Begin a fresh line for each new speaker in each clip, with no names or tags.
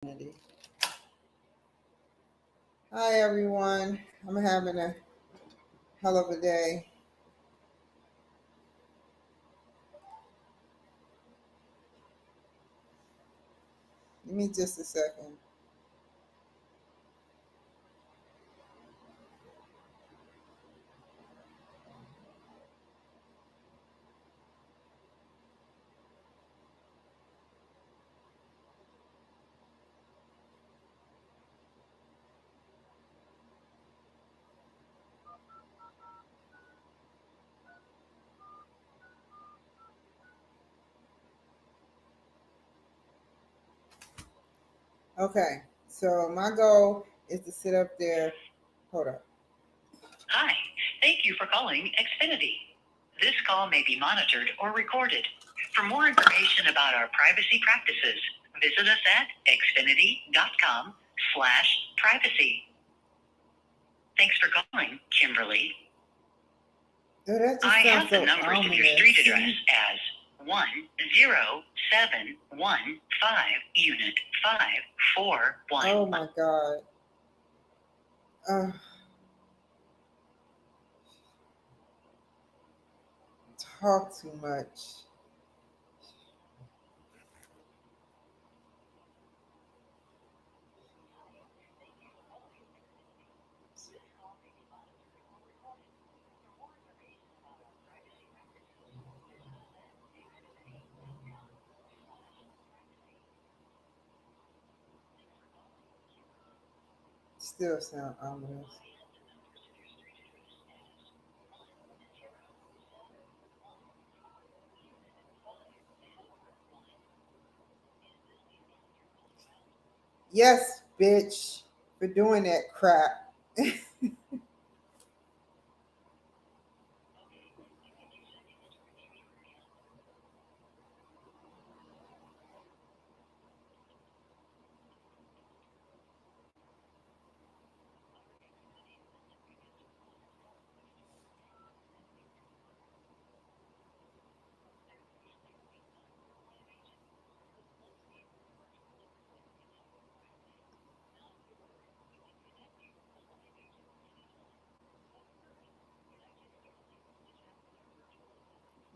Hi everyone. I'm having a hell of a day. Give me just a second. Okay. So my goal is to sit up there. Hold up.
Hi, thank you for calling Xfinity. This call may be monitored or recorded. For more information about our privacy practices, visit us at xfinity.com/privacy. Thanks for calling, Kimberly.
Oh, that just
I
sounds
have the
so
numbers of your street address as 10715 Unit 541.
Oh my God. Uh, talk too much. Still sound ominous. Yes, bitch, for doing that crap.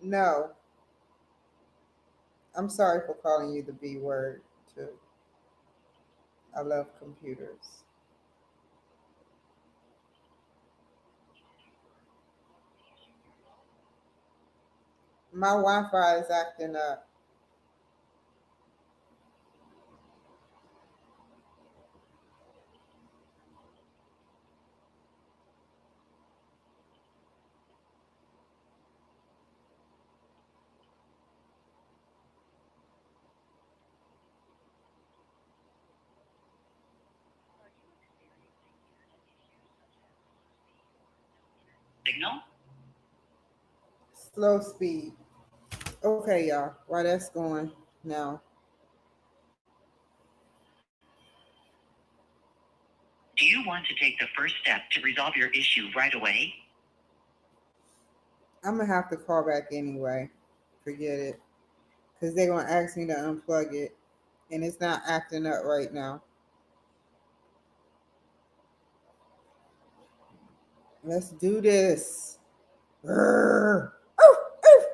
No, I'm sorry for calling you the B word too. I love computers. My Wi-Fi is acting up.
Signal?
Slow speed. Okay, y'all. While that's going now,
Do you want to take the first step to resolve your issue right away?
I'm gonna have to call back anyway. Forget it, because they're gonna ask me to unplug it, and it's not acting up right now. Let's do this. Grr. Oh, oh.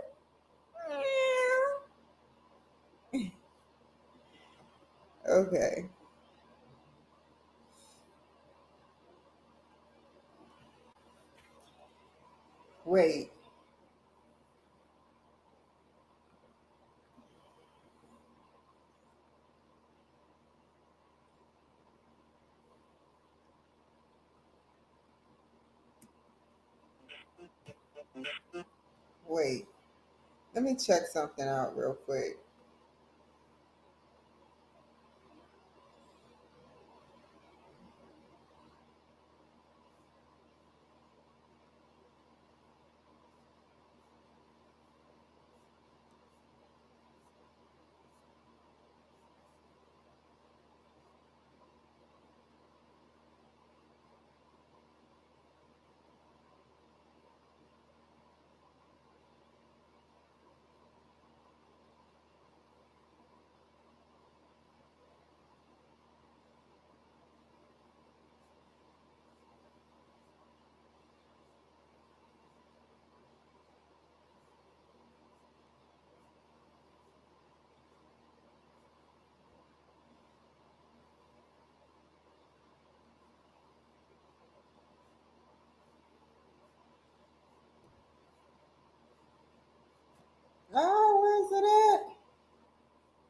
Okay. Wait. Wait. Let me check something out real quick.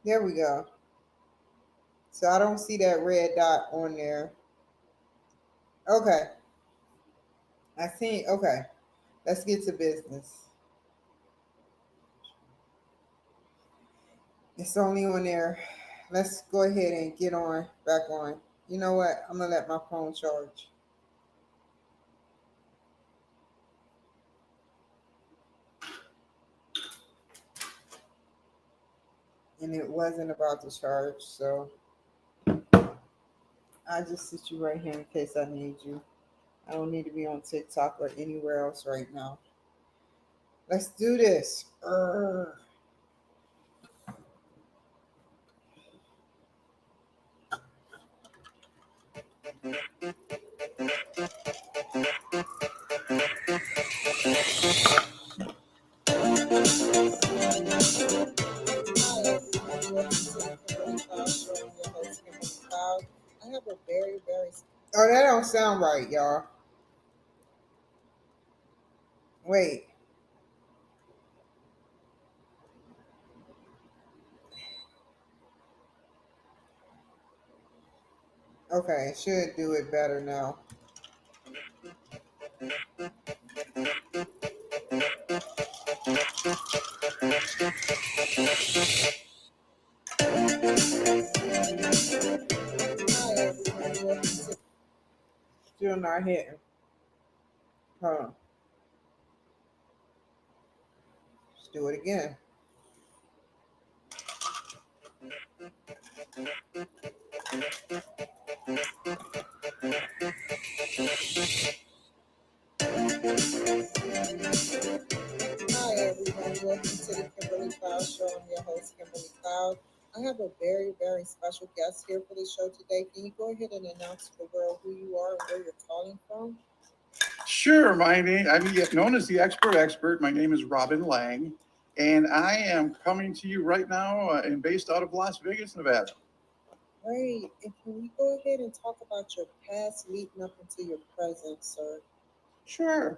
There we go. So I don't see that red dot on there. Okay. I see. Okay. Let's get to business. It's only on there. Let's go ahead and get on back on. You know what? I'm gonna let my phone charge. And it wasn't about to charge, so I just sit you right here in case I need you. I don't need to be on TikTok or anywhere else right now. Let's do this. I have a very. Oh, that don't sound right, y'all. Wait. Okay, it should do it better now. Still not hitting. Hold on. Let's do it again. Hi everyone, welcome to the Kimberly Cloud Show. I'm your host, Kimberly Cloud. I have a very special guest here for the show today. Can you go ahead and announce to the world who you are and where you're calling from?
Sure, I'm known as the expert. My name is Robin Lang, and I am coming to you right now and based out of Las Vegas, Nevada.
Great. And can we go ahead and talk about your past leading up into your present, sir?
Sure.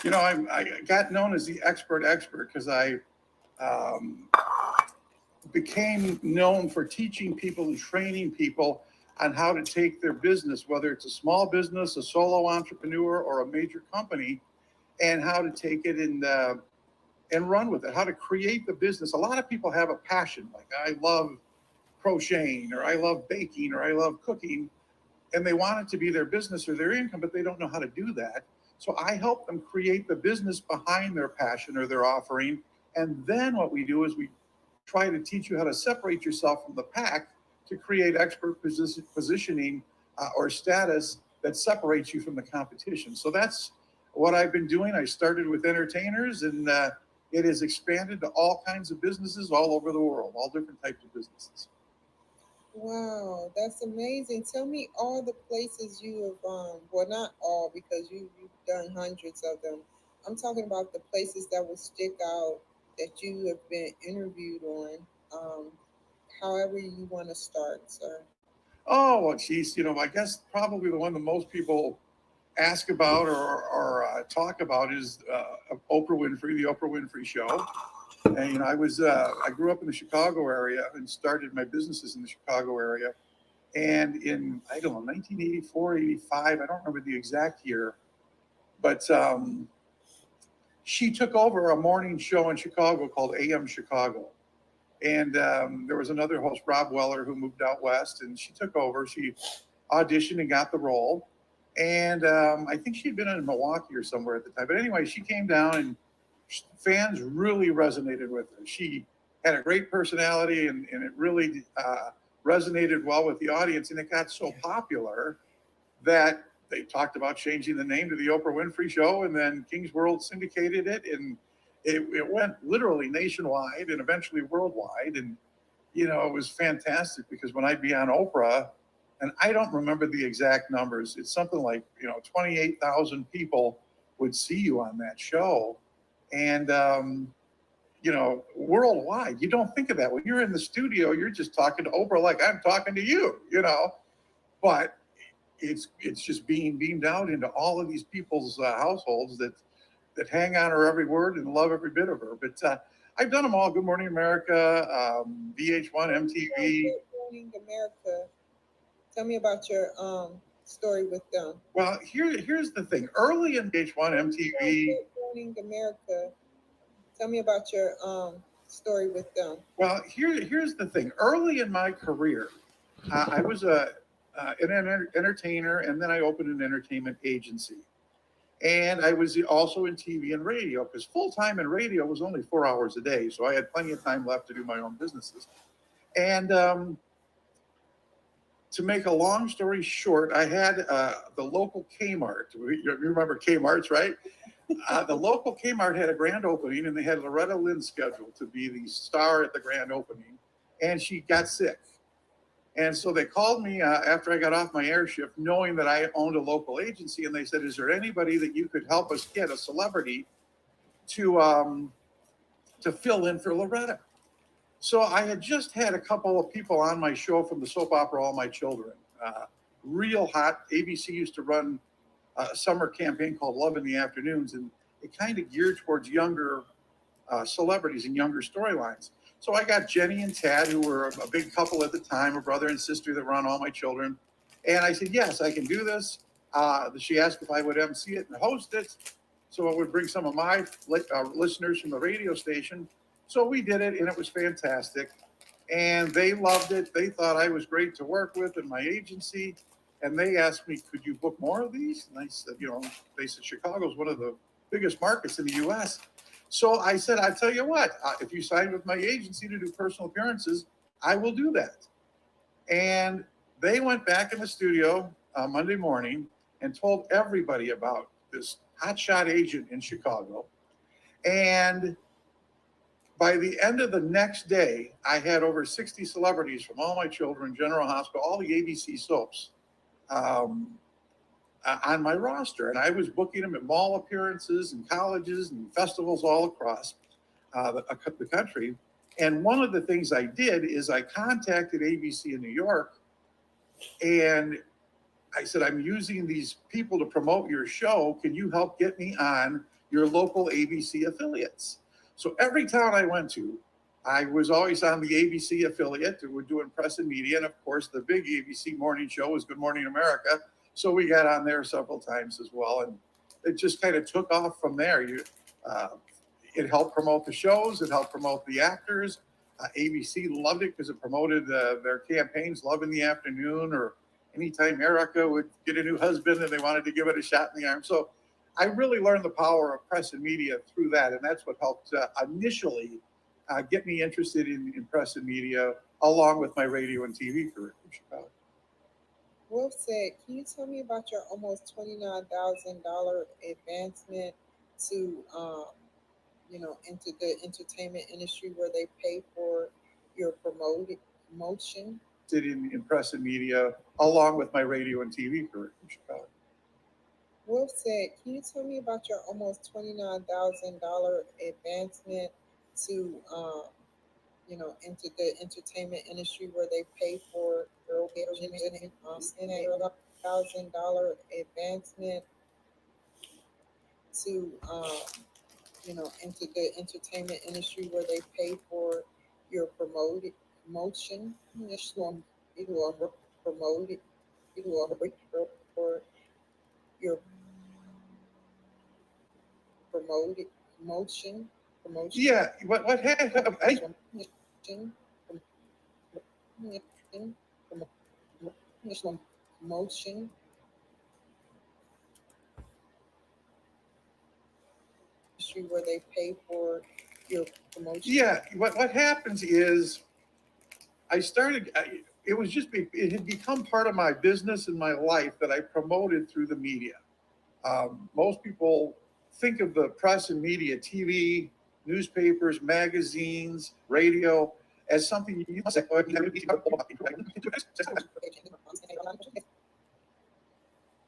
I got known as the expert because I um, became known for teaching people and training people on how to take their business, whether it's a small business, a solo entrepreneur, or a major company, and how to take it and run with it, how to create the business. A lot of people have a passion, like I love crocheting, or I love baking, or I love cooking, and they want it to be their business or their income, but they don't know how to do that. So I help them create the business behind their passion or their offering. And then what we do is we try to teach you how to separate yourself from the pack to create expert positioning or status that separates you from the competition. So that's what I've been doing. I started with entertainers, and it has expanded to all kinds of businesses all over the world, all different types of businesses.
Wow, that's amazing. Tell me all the places you have well, not all because you've done hundreds of them. I'm talking about the places that will stick out that you have been interviewed on. However you want to start, sir.
Oh, well, geez, I guess probably the one that most people ask about or talk about is Oprah Winfrey, the Oprah Winfrey Show. And I grew up in the Chicago area and started my businesses in the Chicago area. And in, I don't know, 1984, 85, I don't remember the exact year, but she took over a morning show in Chicago called AM Chicago. And there was another host, Rob Weller, who moved out west, and she took over. She auditioned and got the role. And I think she'd been in Milwaukee or somewhere at the time. But anyway, she came down, and fans really resonated with her. She had a great personality, and it really resonated well with the audience. And it got so popular that they talked about changing the name to the Oprah Winfrey Show, and then King's World syndicated it, and it went literally nationwide and eventually worldwide. And it was fantastic because when I'd be on Oprah, and I don't remember the exact numbers, it's something like 28,000 people would see you on that show, and worldwide. You don't think of that when you're in the studio. You're just talking to Oprah like I'm talking to you, but it's just being beamed out into all of these people's households that hang on her every word and love every bit of her. But I've done them all. Good Morning America, VH1, MTV.
Good Morning America. Tell me about your story with them.
Well, here's the thing. Early in VH1, MTV.
Good Morning America. Tell me about your story with them.
Well, here's the thing. Early in my career, I was an entertainer, and then I opened an entertainment agency. And I was also in TV and radio because full time in radio was only 4 hours a day. So I had plenty of time left to do my own businesses. And to make a long story short, I had the local Kmart. You remember Kmart's, right? The local Kmart had a grand opening, and they had Loretta Lynn scheduled to be the star at the grand opening. And she got sick. And so they called me after I got off my air shift, knowing that I owned a local agency. And they said, is there anybody that you could help us get, a celebrity, to fill in for Loretta? So I had just had a couple of people on my show from the soap opera All My Children. Real hot. ABC used to run a summer campaign called Love in the Afternoons. And it kind of geared towards younger celebrities and younger storylines. So I got Jenny and Tad, who were a big couple at the time, a brother and sister that were on All My Children. And I said, yes, I can do this. She asked if I would MC it and host it. So it would bring some of my listeners from the radio station. So we did it, and it was fantastic. And they loved it. They thought I was great to work with in my agency. And they asked me, could you book more of these? And I said, they said, Chicago's one of the biggest markets in the U.S. So I said, I tell you what, if you sign with my agency to do personal appearances, I will do that. And they went back in the studio Monday morning and told everybody about this hotshot agent in Chicago. And by the end of the next day, I had over 60 celebrities from All My Children, General Hospital, all the ABC soaps on my roster. And I was booking them at mall appearances and colleges and festivals all across the country. And one of the things I did is I contacted ABC in New York, and I said, I'm using these people to promote your show. Can you help get me on your local ABC affiliates? So every town I went to, I was always on the ABC affiliate. We're doing press and media. And of course, the big ABC morning show was Good Morning America. So we got on there several times as well. And it just kind of took off from there. It helped promote the shows. It helped promote the actors. ABC loved it because it promoted their campaigns, Love in the Afternoon, or anytime Erica would get a new husband and they wanted to give it a shot in the arm. So I really learned the power of press and media through that. And that's what helped initially get me interested in press and media, along with my radio and TV career in Chicago.
Wolf said, can you tell me about your almost $29,000 advancement to, into the entertainment industry where they pay for your promotion?
In press and media, along with my radio and TV career in Chicago.
Wolf said, can you tell me about your almost $29,000 advancement to, into the entertainment industry where they pay for your $1,000 advancement to, into the entertainment industry where they pay for your promotion. It will promote it. It will for your promotion.
Yeah, what happened?
Promotion. Where they pay for your promotion.
Yeah, what happens is it had become part of my business and my life that I promoted through the media. Most people think of the press and media, TV, newspapers, magazines, radio, as something you use.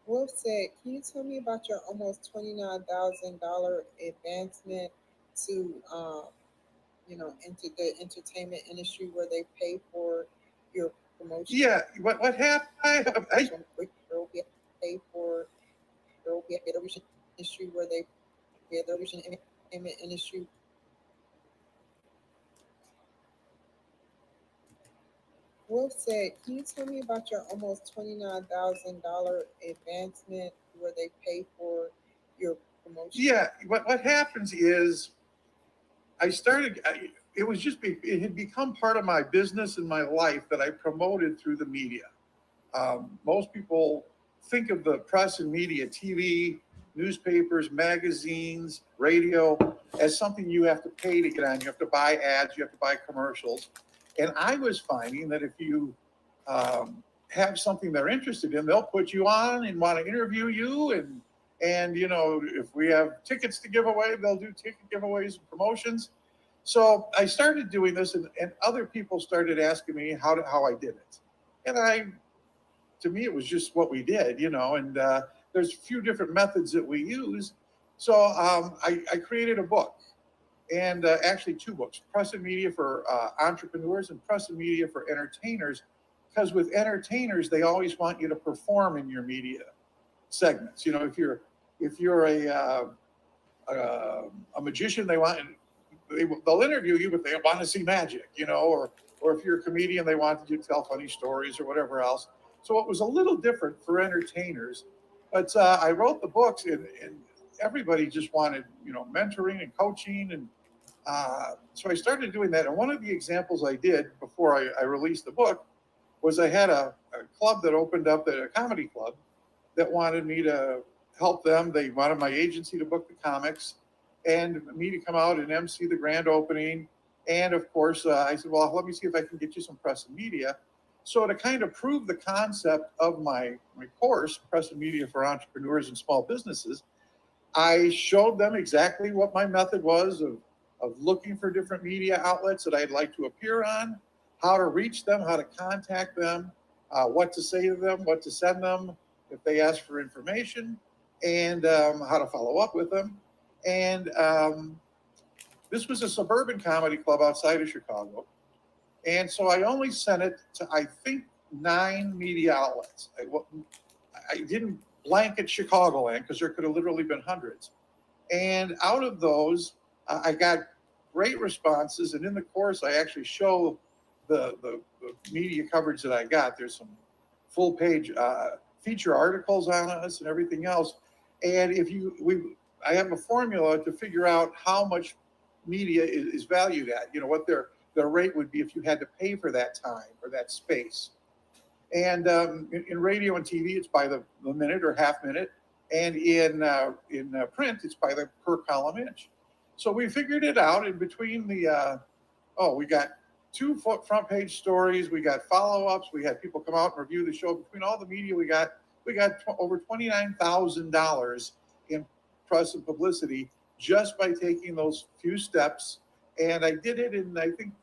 Wolf said, can you tell me about your almost $29,000 advancement to, into the entertainment industry where they pay for your promotion?
Yeah, what happened?
Pay for industry where they entertainment industry. Well said. Can you tell me about your almost $29,000 advancement where they pay for your promotion?
Yeah, what happens is I started. It was just it had become part of my business and my life that I promoted through the media. Most people think of the press and media, TV, newspapers, magazines, radio, as something you have to pay to get on. You have to buy ads, you have to buy commercials. And I was finding that if you have something they're interested in, they'll put you on and want to interview you. And you know, if we have tickets to give away, they'll do ticket giveaways and promotions. So I started doing this, and other people started asking me how I did it. And to me, it was just what we did, you know, and there's a few different methods that we use. So I created a book, and actually two books: Press and Media for Entrepreneurs and Press and Media for Entertainers. Because with entertainers, they always want you to perform in your media segments. You know, if you're a magician, they'll interview you, but they want to see magic, you know, or if you're a comedian, they want you to tell funny stories or whatever else. So it was a little different for entertainers, but I wrote the books, and everybody just wanted, you know, mentoring and coaching, and so I started doing that. And one of the examples I did before I released the book was I had a club that opened up, a comedy club, that wanted me to help them. They wanted my agency to book the comics and me to come out and MC the grand opening. And of course, I said, well, let me see if I can get you some press and media. So to kind of prove the concept of my course, Press and Media for Entrepreneurs and Small Businesses, I showed them exactly what my method was of looking for different media outlets that I'd like to appear on, how to reach them, how to contact them, what to say to them, what to send them if they ask for information, and how to follow up with them. And this was a suburban comedy club outside of Chicago. And so I only sent it to, I think, 9 media outlets. I didn't blanket Chicagoland because there could have literally been hundreds. And out of those, I got great responses. And in the course, I actually show the media coverage that I got. There's some full page feature articles on us and everything else. And I have a formula to figure out how much media is valued at, you know, what their rate would be if you had to pay for that time or that space. And in radio and TV, it's by the minute or half minute. And in print, it's by the per column inch. So we figured it out. In between we got 2 front page stories. We got follow-ups. We had people come out and review the show. Between all the media, we got over $29,000 in press and publicity just by taking those few steps. And I did it in, I think,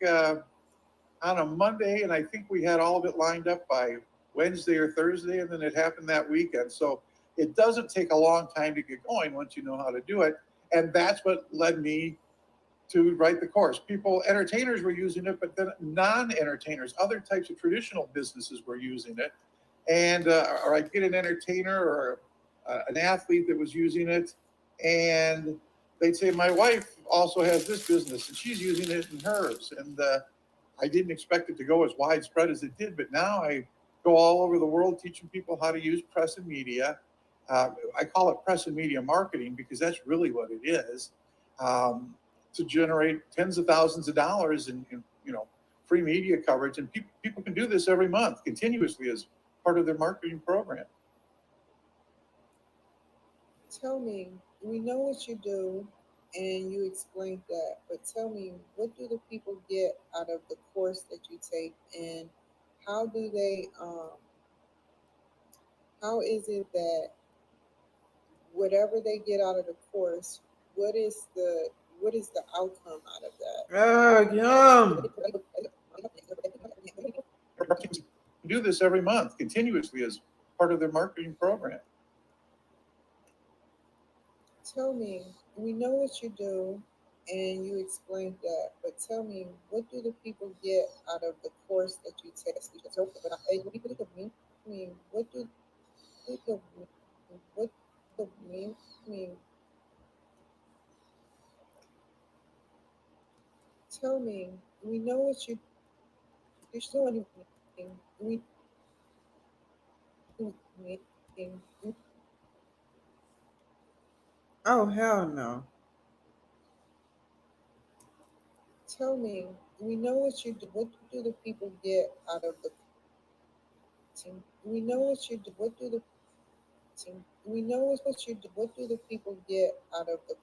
on a Monday, and I think we had all of it lined up by Wednesday or Thursday, and then it happened that weekend. So it doesn't take a long time to get going once you know how to do it. And that's what led me to write the course. Entertainers were using it, but then non-entertainers, other types of traditional businesses were using it. And or I'd get an entertainer or an athlete that was using it, and they'd say, my wife also has this business and she's using it in hers. And I didn't expect it to go as widespread as it did, but now I go all over the world teaching people how to use press and media. I call it press and media marketing because that's really what it is, to generate tens of thousands of dollars in free media coverage. And people can do this every month continuously as part of their marketing program.
Tell me, we know what you do and you explained that, but tell me, what do the people get out of the course that you take, and how do they, how is it that whatever they get out of the course, what is the outcome out of that?
Yum.
Do this every month continuously as part of their marketing program.
Tell me, we know what you do and you explained that, but tell me, what do the people get out of the course that you take? I mean, what do the what the I mean, tell me, we know what you do. Oh, hell no. Tell me, we know what you do. What do the people get out of the team? We know what you do. What do the team? We know what you do. What do the people get out of the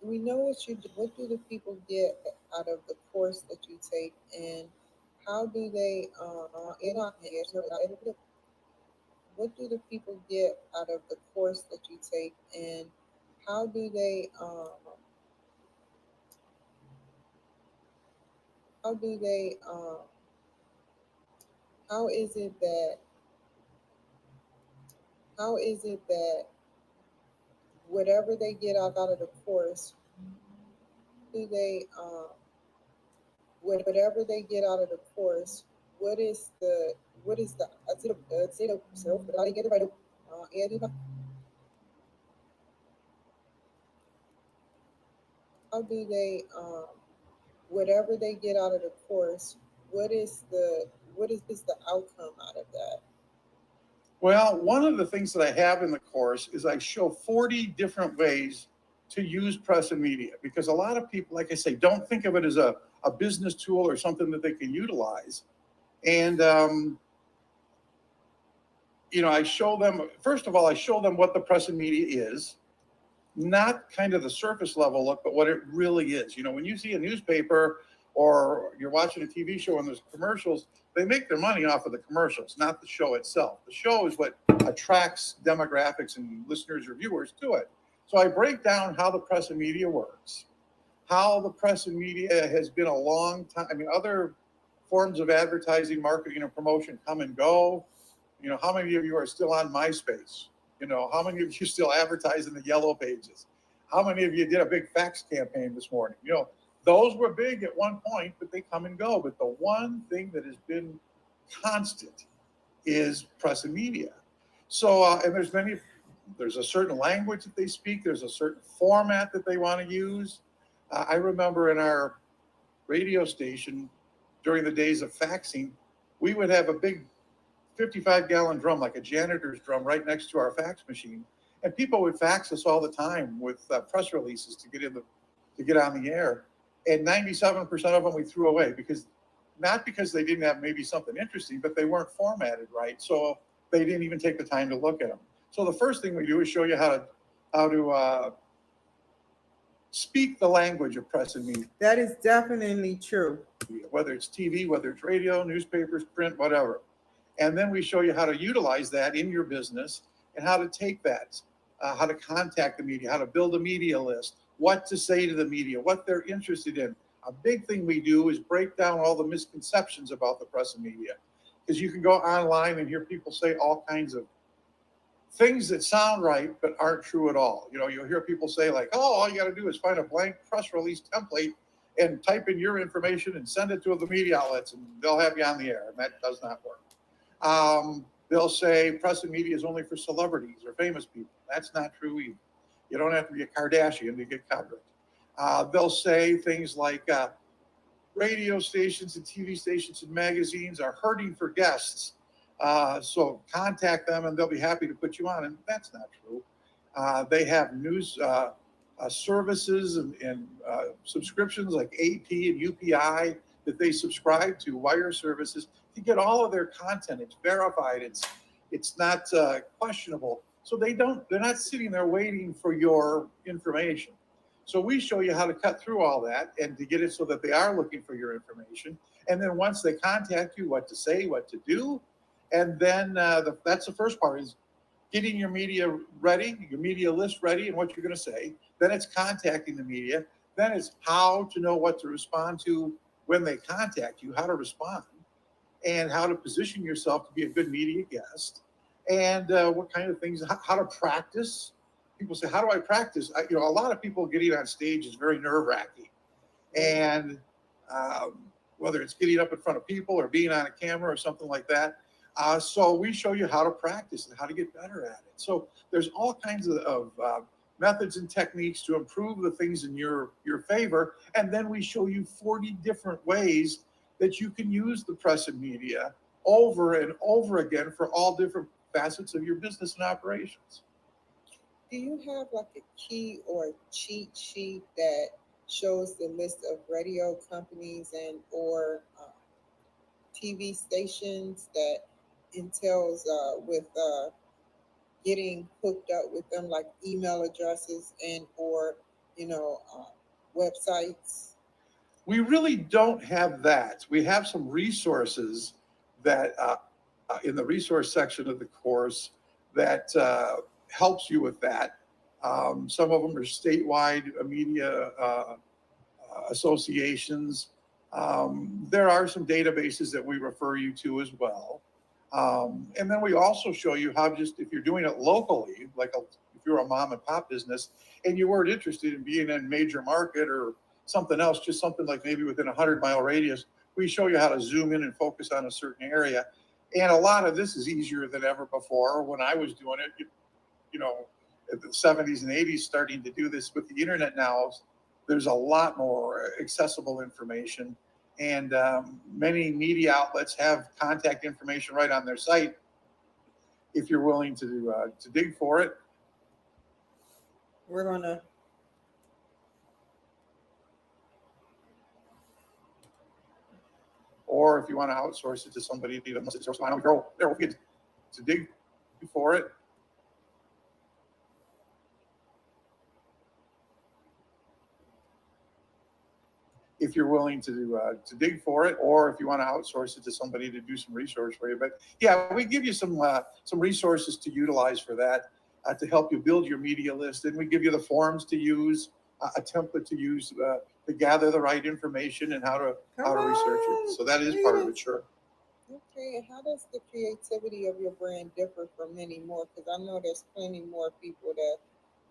we know what you do. What do the people get out of the course that you take, and how do they what do the people get out of the course that you take, and how do they how do they how is it that how is it that whatever they get out of the course, do they whatever they get out of the course, what is the what is the how do they whatever they get out of the course, what is the outcome out of that?
Well, one of the things that I have in the course is I show 40 different ways to use press and media, because a lot of people, like I say, don't think of it as a business tool or something that they can utilize. And, I show them, first of all, I show them what the press and media is, not kind of the surface level look, but what it really is. When you see a newspaper or you're watching a TV show and there's commercials, they make their money off of the commercials, not the show itself. The show is what attracts demographics and listeners or viewers to it. So I break down how the press and media works, how the press and media has been a long time. I mean, other forms of advertising, marketing, and promotion come and go. How many of you are still on MySpace? How many of you still advertise in the yellow pages? How many of you did a big fax campaign this morning? Those were big at one point, but they come and go. But the one thing that has been constant is press and media. So, and there's a certain language that they speak. There's a certain format that they want to use. I remember in our radio station during the days of faxing, we would have a big 55-gallon drum, like a janitor's drum, right next to our fax machine, and people would fax us all the time with press releases to get on the air. And 97% of them we threw away, not because they didn't have maybe something interesting, but they weren't formatted right, so they didn't even take the time to look at them. So the first thing we do is show you how to speak the language of press and media. That is definitely true. Whether it's TV, whether it's radio, newspapers, print, whatever. And then we show you how to utilize that in your business and how to take that, how to contact the media, how to build a media list, what to say to the media, what they're interested in. A big thing we do is break down all the misconceptions about the press and media, because you can go online and hear people say all kinds of things that sound right but aren't true at all. You'll hear people say like, oh, all you got to do is find a blank press release template and type in your information and send it to the media outlets and they'll have you on the air. And that does not work. They'll say press and media is only for celebrities or famous people. That's not true either. You don't have to be a Kardashian to get coverage. They'll say things like radio stations and TV stations and magazines are hurting for guests. So contact them and they'll be happy to put you on. And that's not true. They have news services and subscriptions like AP and UPI that they subscribe to, wire services, to get all of their content. It's verified. It's not questionable. So they're not sitting there waiting for your information. So we show you how to cut through all that and to get it so that they are looking for your information. And then once they contact you, what to say, what to do. And then that's the first part, is getting your media ready, your media list ready and what you're going to say. Then it's contacting the media. Then it's how to know what to respond to when they contact you, how to respond, and how to position yourself to be a good media guest, and what kind of things, how to practice. People say, how do I practice? A lot of people getting on stage is very nerve-wracking. And whether it's getting up in front of people or being on a camera or something like that. So we show you how to practice and how to get better at it. So there's all kinds of methods and techniques to improve the things in your favor. And then we show you 40 different ways that you can use the press and media over and over again for all different facets of your business and operations.
Do you have like a key or a cheat sheet that shows the list of radio companies and or TV stations that entails with getting hooked up with them, like email addresses and or websites?
We really don't have that. We have some resources that in the resource section of the course that helps you with that. Some of them are statewide media associations. There are some databases that we refer you to as well. And then we also show you how, just if you're doing it locally, like if you're a mom and pop business and you weren't interested in being in a major market or something else, just something like maybe within a 100-mile radius, we show you how to zoom in and focus on a certain area. And a lot of this is easier than ever before. When I was doing it, in the 70s and 80s, starting to do this with the internet now, there's a lot more accessible information. And many media outlets have contact information right on their site if you're willing to dig for it.
We're gonna
Or if you want to outsource it to somebody, I don't know, to dig for it. If you're willing to dig for it, or if you want to outsource it to somebody to do some research for you. But yeah, we give you some resources to utilize for that to help you build your media list, and we give you the forms to use, a template to use to gather the right information and how to research it. So that is part of it, sure.
Okay, and how does the creativity of your brand differ from many more? Because I know there's plenty more people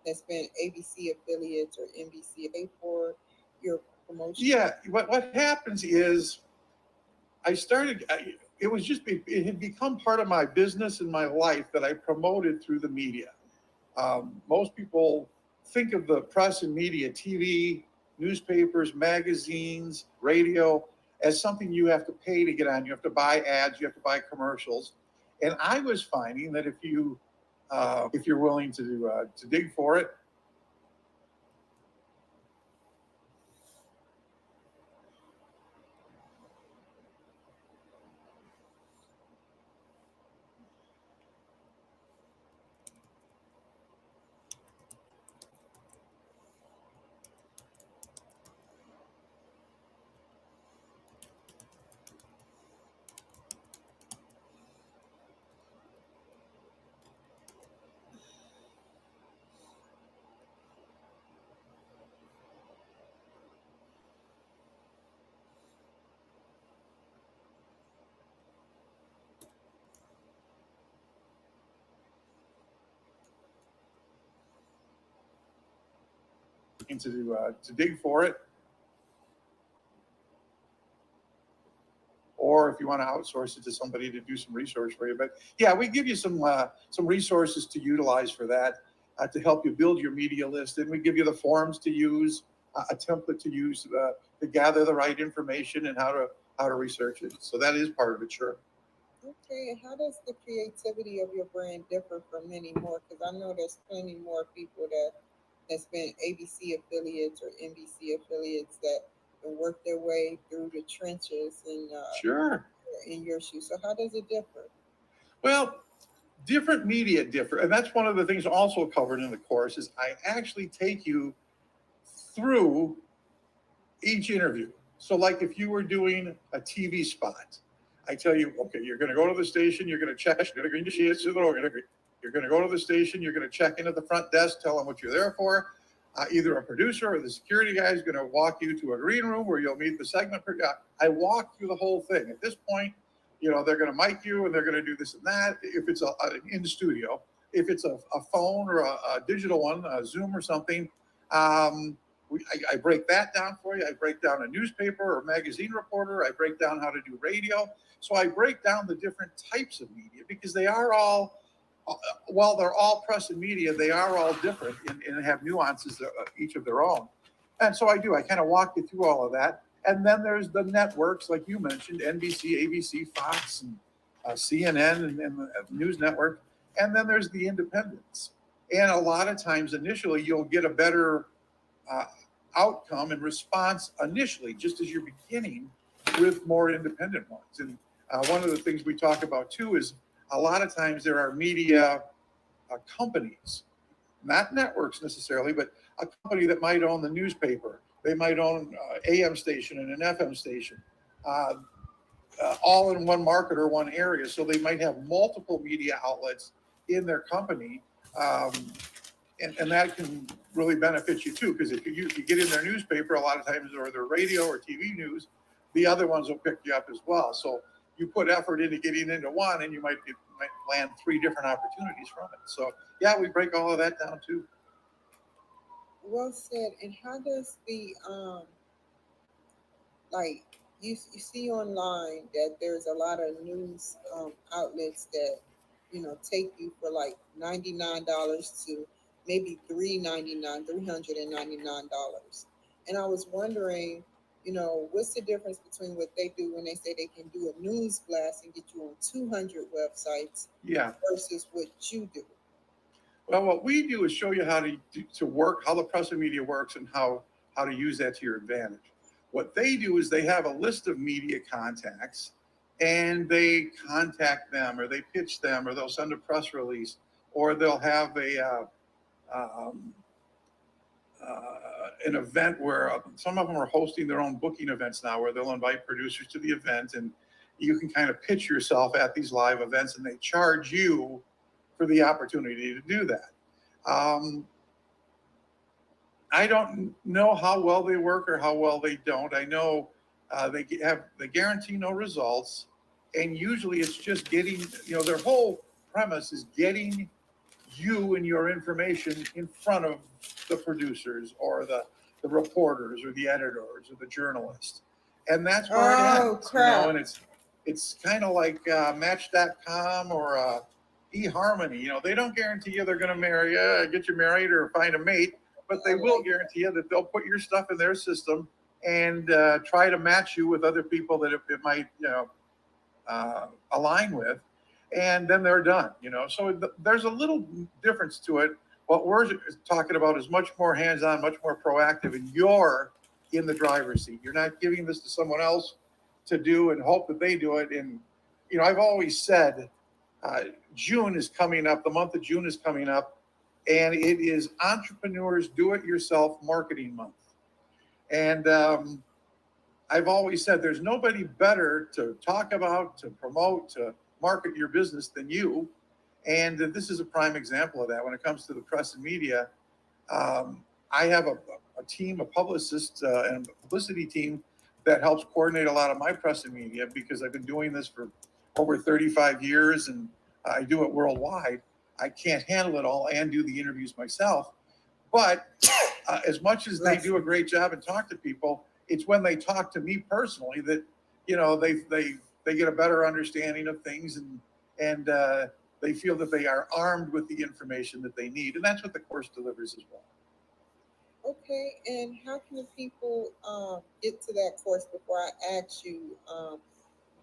that's been ABC affiliates or NBC for your promotion.
Yeah, what happens is it had become part of my business and my life that I promoted through the media. Most people think of the press and media, TV, newspapers, magazines, radio, as something you have to pay to get on. You have to buy ads, you have to buy commercials. And I was finding that if you're willing to dig for it, to dig for it, or if you want to outsource it to somebody to do some research for you. But yeah, we give you some resources to utilize for that to help you build your media list, and we give you the forms to use, a template to use to gather the right information and how to research it. So that is part of it, sure.
Okay, and how does the creativity of your brand differ from many more? Because I know there's plenty more people that's been ABC affiliates or NBC affiliates that work their way through the trenches and
Sure.
in your shoes. So how does it differ?
Well, different media differ, and that's one of the things also covered in the course is I actually take you through each interview. So like if you were doing a TV spot, I tell you, okay, you're going to go to the station, you're going to check, you're going to go to the station, you're going to check in at the front desk, tell them what you're there for. Either a producer or the security guy is going to walk you to a green room where you'll meet the segment. I walk through the whole thing. At this point, they're going to mic you and they're going to do this and that. If it's in the studio, if it's a phone or a digital one, a Zoom or something, I break that down for you. I break down a newspaper or magazine reporter. I break down how to do radio. So I break down the different types of media because they are all, while they're all press and media, they are all different and have nuances each of their own. And so I kind of walk you through all of that. And then there's the networks, like you mentioned, NBC, ABC, Fox, and CNN and the news network, and then there's the independents. And a lot of times, initially, you'll get a better outcome and response initially, just as you're beginning with more independent ones. And one of the things we talk about too is a lot of times there are media companies, not networks necessarily, but a company that might own the newspaper. They might own AM station and an FM station, all in one market or one area. So they might have multiple media outlets in their company. And that can really benefit you too, because if you get in their newspaper, a lot of times, or their radio or TV news, the other ones will pick you up as well. So you put effort into getting into one, and you might land 3 different opportunities from it. So yeah, we break all of that down too.
Well said. And how does the like you see online that there's a lot of news outlets that take you for like $99 to maybe $399, and I was wondering, what's the difference between what they do when they say they can do a news blast and get you on 200 websites,
Yeah.
versus what you do?
Well, what we do is show you how to work, how the press and media works, and how to use that to your advantage. What they do is they have a list of media contacts, and they contact them, or they pitch them, or they'll send a press release, or they'll have an event where some of them are hosting their own booking events now, where they'll invite producers to the event, and you can kind of pitch yourself at these live events, and they charge you for the opportunity to do that. I don't know how well they work or how well they don't. I know they guarantee no results, and usually it's just getting, their whole premise is getting you and your information in front of the producers or the reporters or the editors or the journalists, and that's where it ends.
Crap.
And it's kind of like Match.com or eHarmony. They don't guarantee you they're going to marry you, get you married, or find a mate, but they will guarantee you that they'll put your stuff in their system and try to match you with other people that it might align with, and then they're done. So there's a little difference to it. What we're talking about is much more hands-on, much more proactive, and you're in the driver's seat. You're not giving this to someone else to do and hope that they do it. And I've always said June is coming up. The month of June is coming up, and it is Entrepreneurs Do-It-Yourself Marketing Month. And I've always said there's nobody better to talk about, to promote, to market your business than you. And this is a prime example of that. When it comes to the press and media, I have a team, a publicist and a publicity team that helps coordinate a lot of my press and media, because I've been doing this for over 35 years and I do it worldwide. I can't handle it all and do the interviews myself. But as much as they do a great job and talk to people, it's when they talk to me personally that, they get a better understanding of things, and they feel that they are armed with the information that they need. And that's what the course delivers as well.
Okay, and how can the people get to that course? Before I ask you,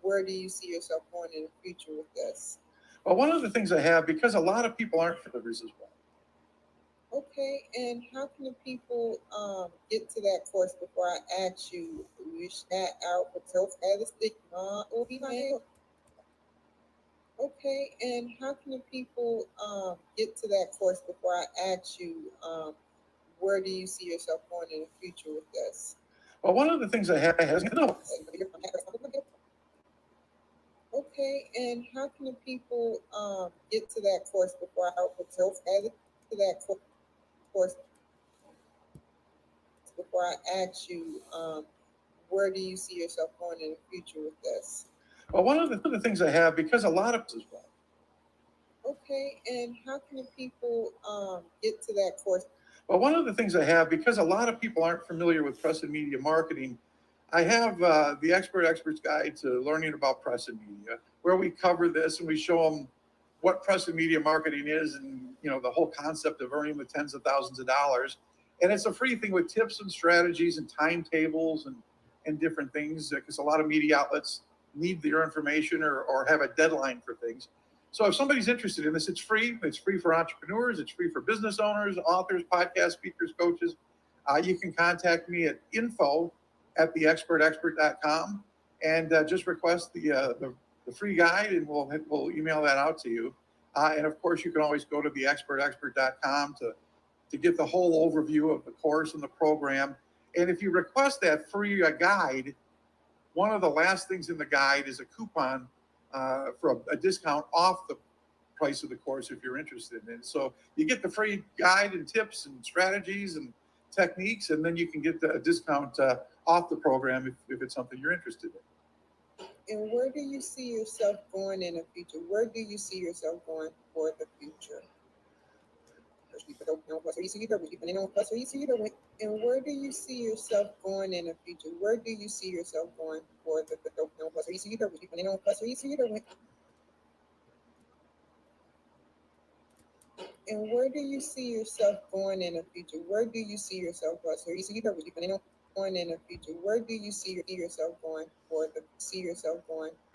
where do you see yourself going in the future with this?
Well, one of the things I have, because a lot of people aren't delivers as well.
Okay, and how can the people get to that course? Before I ask you, wish that out for Okay, and how can the people get to that course? Before I ask you, where do you see yourself going in the future with this?
Well, one of the things I have is
Okay, and how can the people get to that course? Before I to that course? Before I ask you, where do you see yourself going in the future with this?
Well, one of the things I have, because a lot of as well.
Okay, and how can the people get to that course?
Well, one of the things I have, because a lot of people aren't familiar with press and media marketing, I have the Expert's Guide to Learning About Press and Media, where we cover this and we show them what press and media marketing is, and the whole concept of earning the tens of thousands of dollars. And it's a free thing with tips and strategies and timetables and different things, because a lot of media outlets need your information or have a deadline for things. So if somebody's interested in this, it's free. It's free for entrepreneurs. It's free for business owners, authors, podcast speakers, coaches. You can contact me at info@theexpertexpert.com and just request the free guide, and we'll email that out to you. And of course, you can always go to theexpertexpert.com to get the whole overview of the course and the program. And if you request that free guide, one of the last things in the guide is a coupon for a discount off the price of the course if you're interested in it. So you get the free guide and tips and strategies and techniques, and then you can get a discount off the program if it's something you're interested in.
And where do you see yourself going in the future? Where do you see yourself going for the future? And where do you see yourself going in the future? Where do you see yourself going for the future? And where do you see yourself going in the future? Where do you see yourself going in the future? Where do you see yourself going for the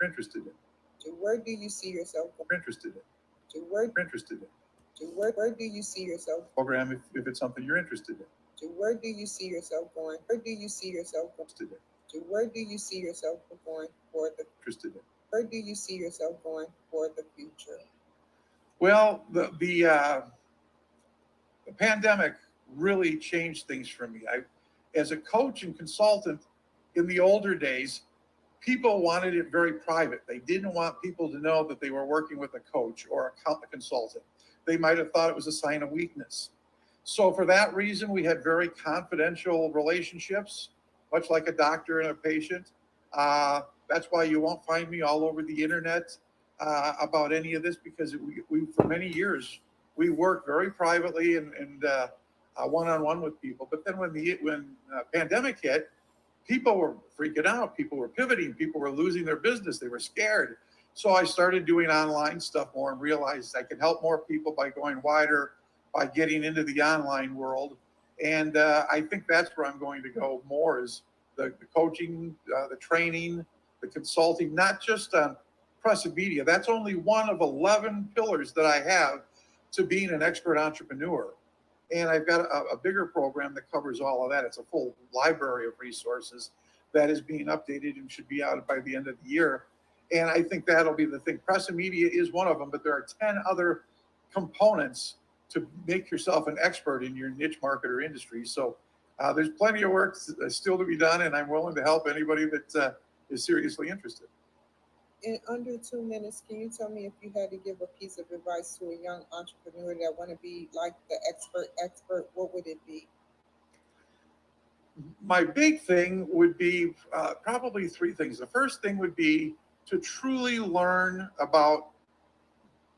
Interested in.
Where do you see yourself
Interested in.
Where
Interested in.
where do you see yourself
Program if it's something you're interested in.
Where do you see yourself going? Where do you see yourself
Interested in.
Where do you see yourself going for the
Interested in.
Where do you see yourself going for the future?
Well, the pandemic really changed things for me. As a coach and consultant in the older days, people wanted it very private. They didn't want people to know that they were working with a coach or a consultant. They might have thought it was a sign of weakness. So for that reason, we had very confidential relationships, much like a doctor and a patient. That's why you won't find me all over the internet about any of this, because we for many years, we worked very privately and one-on-one with people. But then when the pandemic hit, people were freaking out. People were pivoting. People were losing their business. They were scared. So I started doing online stuff more and realized I could help more people by going wider, by getting into the online world. And I think that's where I'm going to go more, is the coaching, the training, the consulting, not just on press and media. That's only one of 11 pillars that I have to being an expert entrepreneur. And I've got a bigger program that covers all of that. It's a full library of resources that is being updated and should be out by the end of the year. And I think that'll be the thing. Press and media is one of them, but there are 10 other components to make yourself an expert in your niche market or industry. So there's plenty of work still to be done, and I'm willing to help anybody that is seriously interested.
In under 2 minutes, can you tell me, if you had to give a piece of advice to a young entrepreneur that want to be like the expert, what would it be?
My big thing would be probably three things. The first thing would be to truly learn about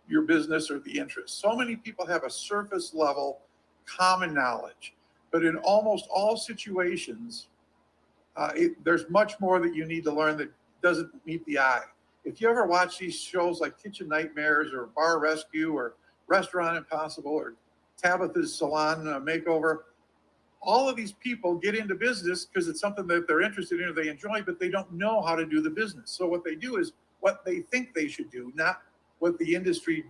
your business or the interest. So many people have a surface level common knowledge, but in almost all situations, there's much more that you need to learn that doesn't meet the eye. If you ever watch these shows like Kitchen Nightmares or Bar Rescue or Restaurant Impossible or Tabitha's Salon Makeover, all of these people get into business because it's something that they're interested in or they enjoy, but they don't know how to do the business. So what they do is what they think they should do, not what the industry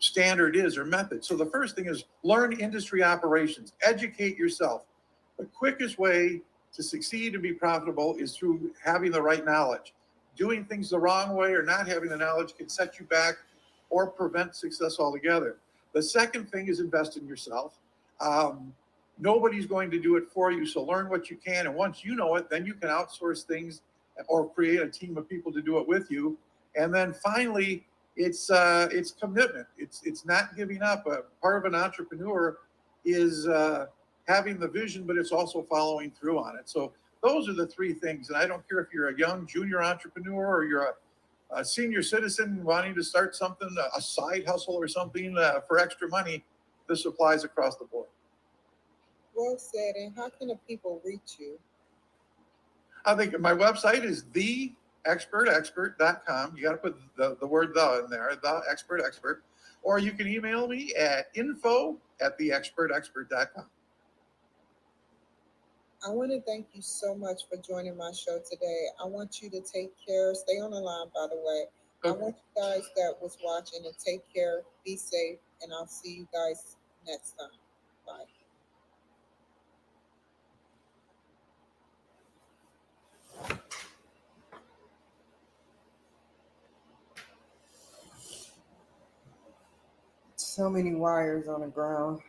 standard is or method. So the first thing is learn industry operations, educate yourself. The quickest way to succeed and be profitable is through having the right knowledge. Doing things the wrong way or not having the knowledge can set you back or prevent success altogether. The second thing is invest in yourself. Nobody's going to do it for you, so learn what you can. And once you know it, then you can outsource things or create a team of people to do it with you. And then finally, it's commitment. It's not giving up. Part of an entrepreneur is having the vision, but it's also following through on it. So those are the three things. And I don't care if you're a young junior entrepreneur or you're a senior citizen wanting to start something, a side hustle or something for extra money. This applies across the board.
Well said. And how can the people reach you?
I think my website is theexpertexpert.com. You got to put the word "the" in there, the expert expert. Or you can email me at info@theexpertexpert.com.
I want to thank you so much for joining my show today. I want you to take care. Stay on the line, by the way. I
Okay.
want you guys that was watching to take care, be safe, and I'll see you guys next time. Bye. So many wires on the ground.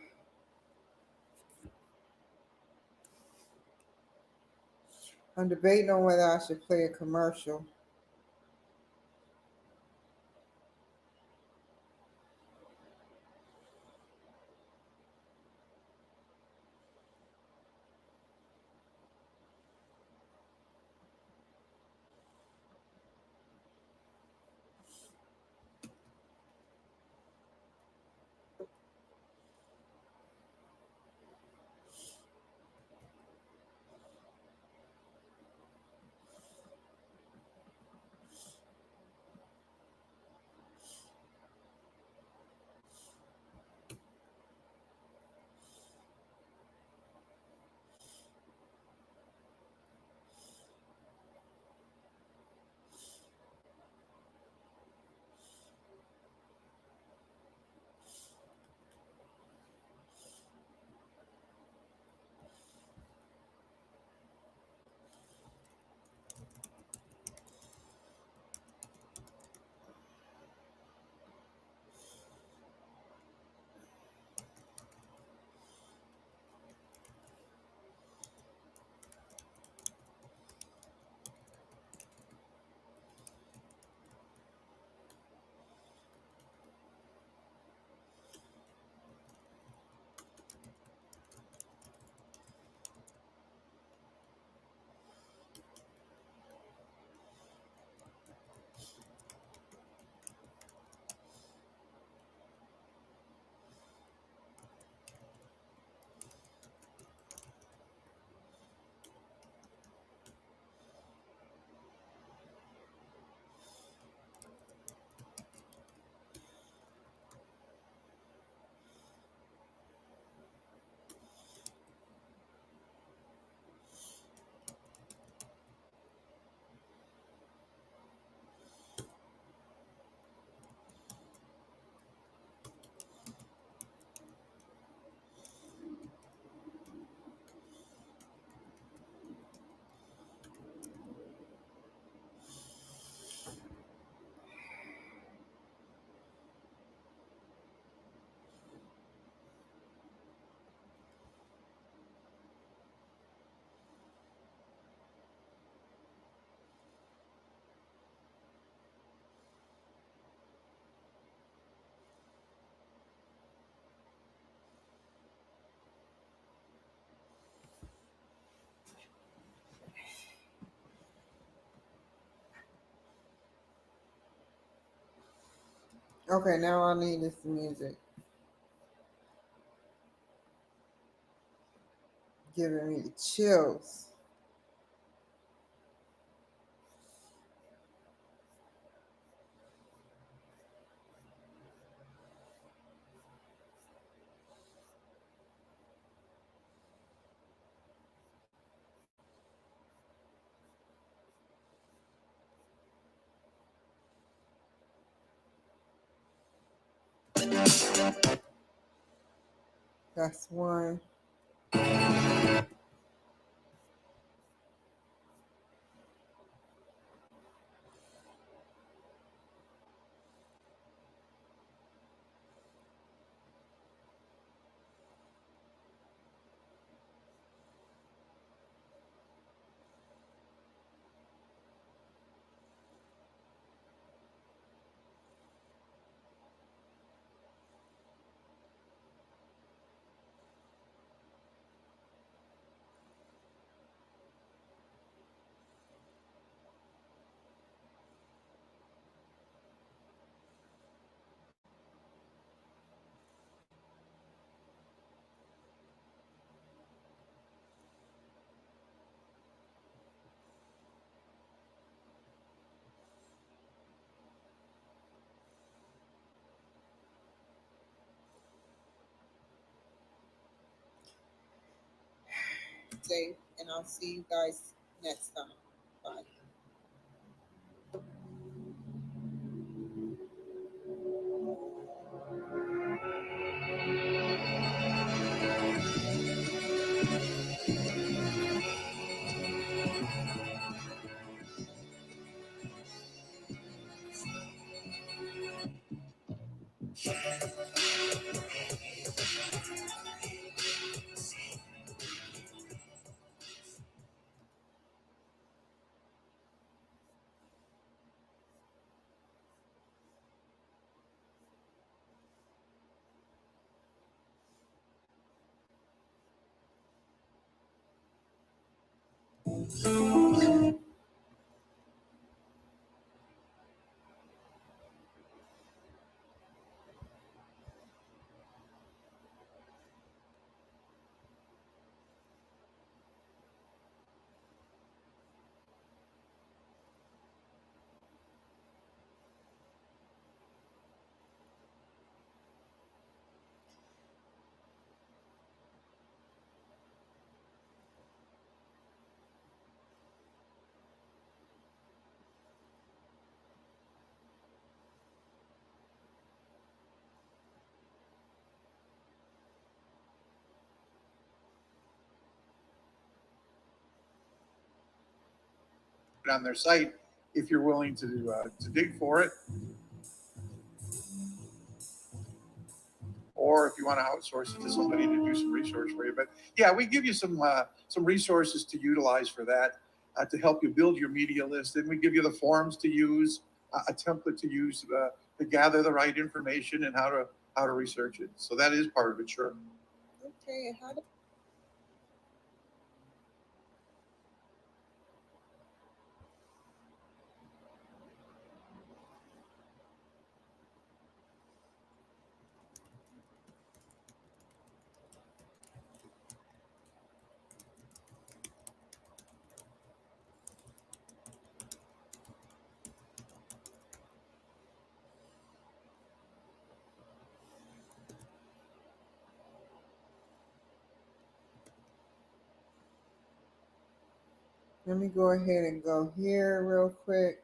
I'm debating on whether I should play a commercial. Okay, now all I need is the music. Giving me the chills. That's one. safe, and I'll see you guys next time. Bye.
on their site if you're willing to dig for it, or if you want to outsource it to somebody to do some research for you. But yeah, we give you some resources to utilize for that to help you build your media list, and we give you the forms to use, a template to use to gather the right information and how to research it. So that is part of it, sure.
Okay, how do let me go ahead and go here real quick.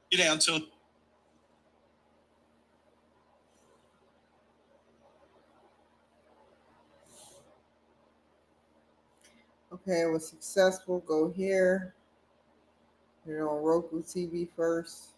You down to
Okay, it was successful. Go here. You're on Roku TV first.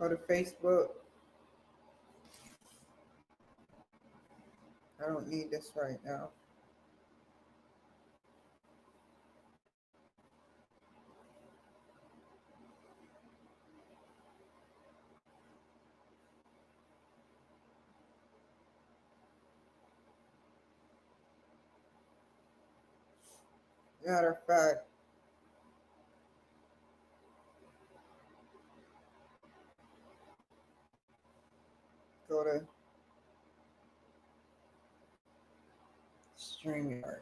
Go to Facebook. I don't need this right now. Matter of fact, go to StreamYard.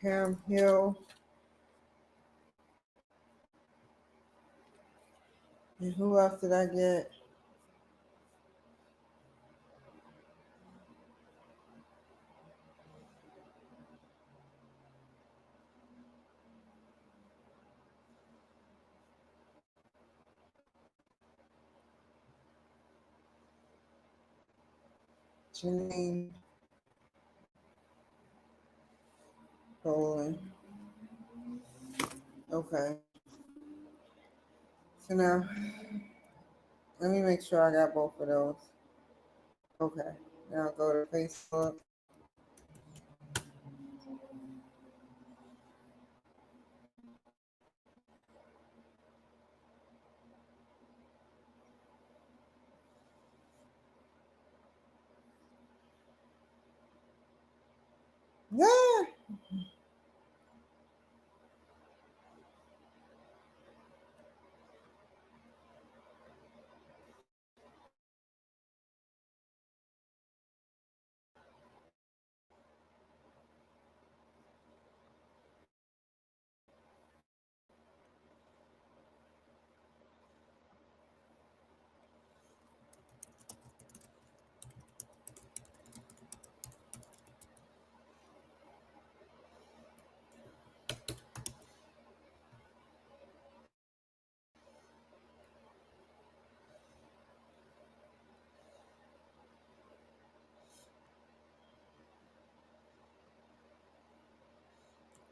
Ham Hill. And who else did I get? Janine Boland. Okay. So now, let me make sure I got both of those. Okay. Now go to Facebook. Yeah.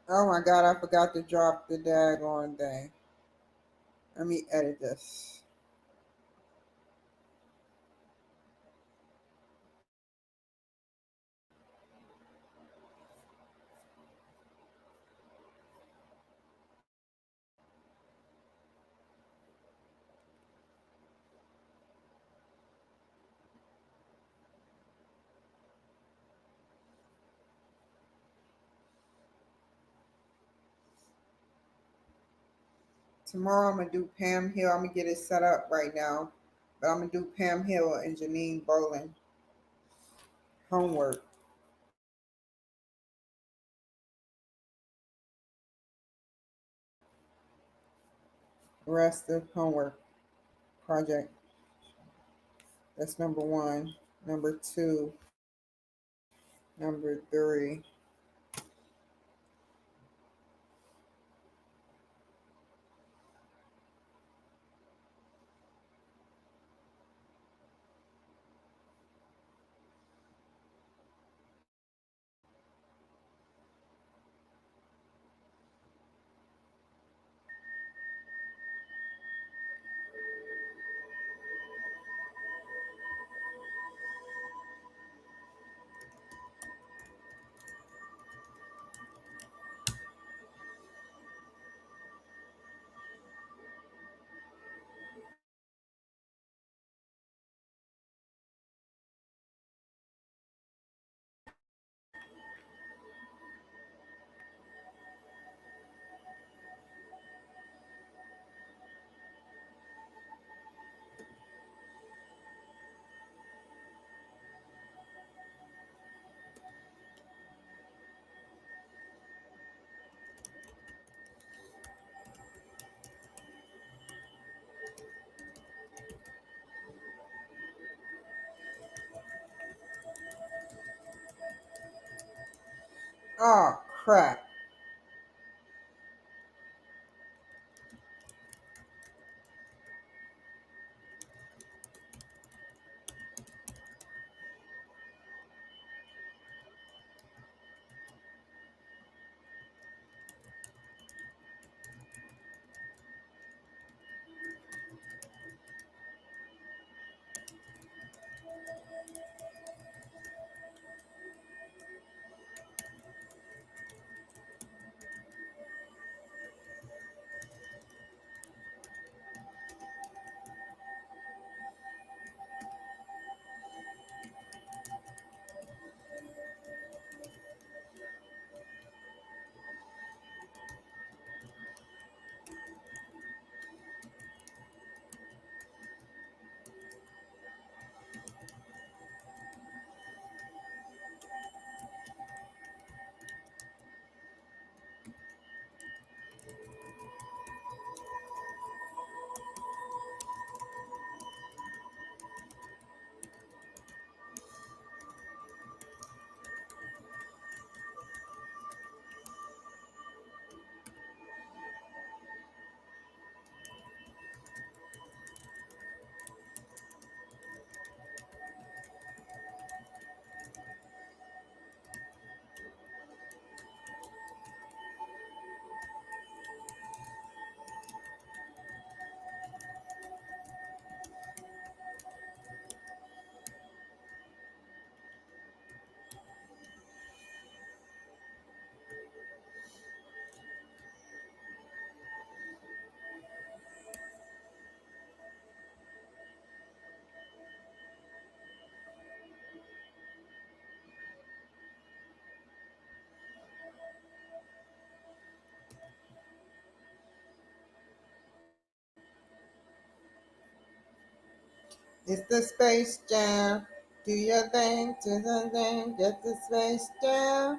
Oh my God, I forgot to drop the daggone thing. Let me edit this. Tomorrow I'm gonna do Pam Hill. I'm gonna get it set up right now, but I'm gonna do Pam Hill and Janine Bolin homework. Rest of homework project. That's number one. Number two. Number three. Oh crap. It's the Space Jam. Do your thing, do the thing, get the Space Jam.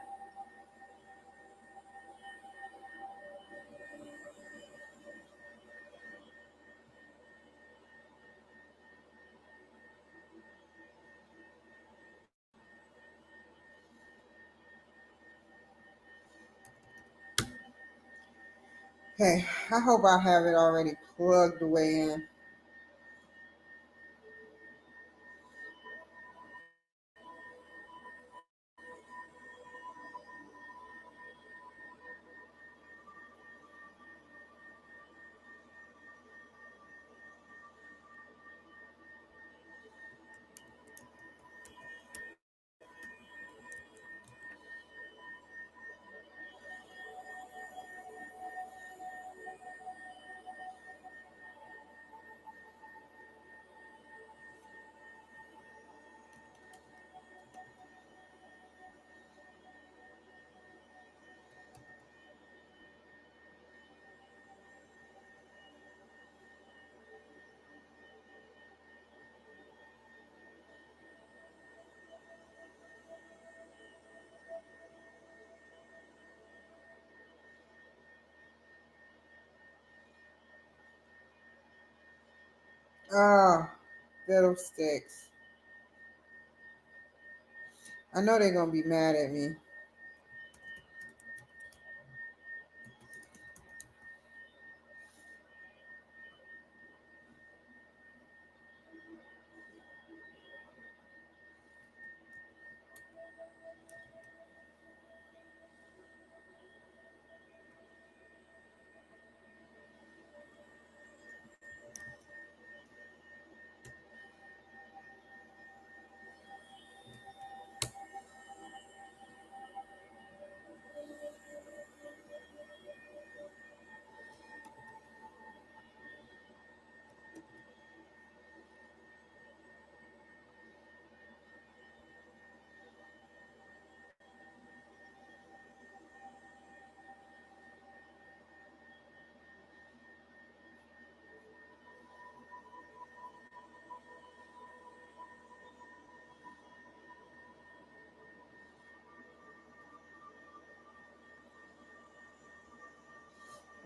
Okay, I hope I have it already plugged away in. Oh, fiddlesticks. I know they're gonna be mad at me.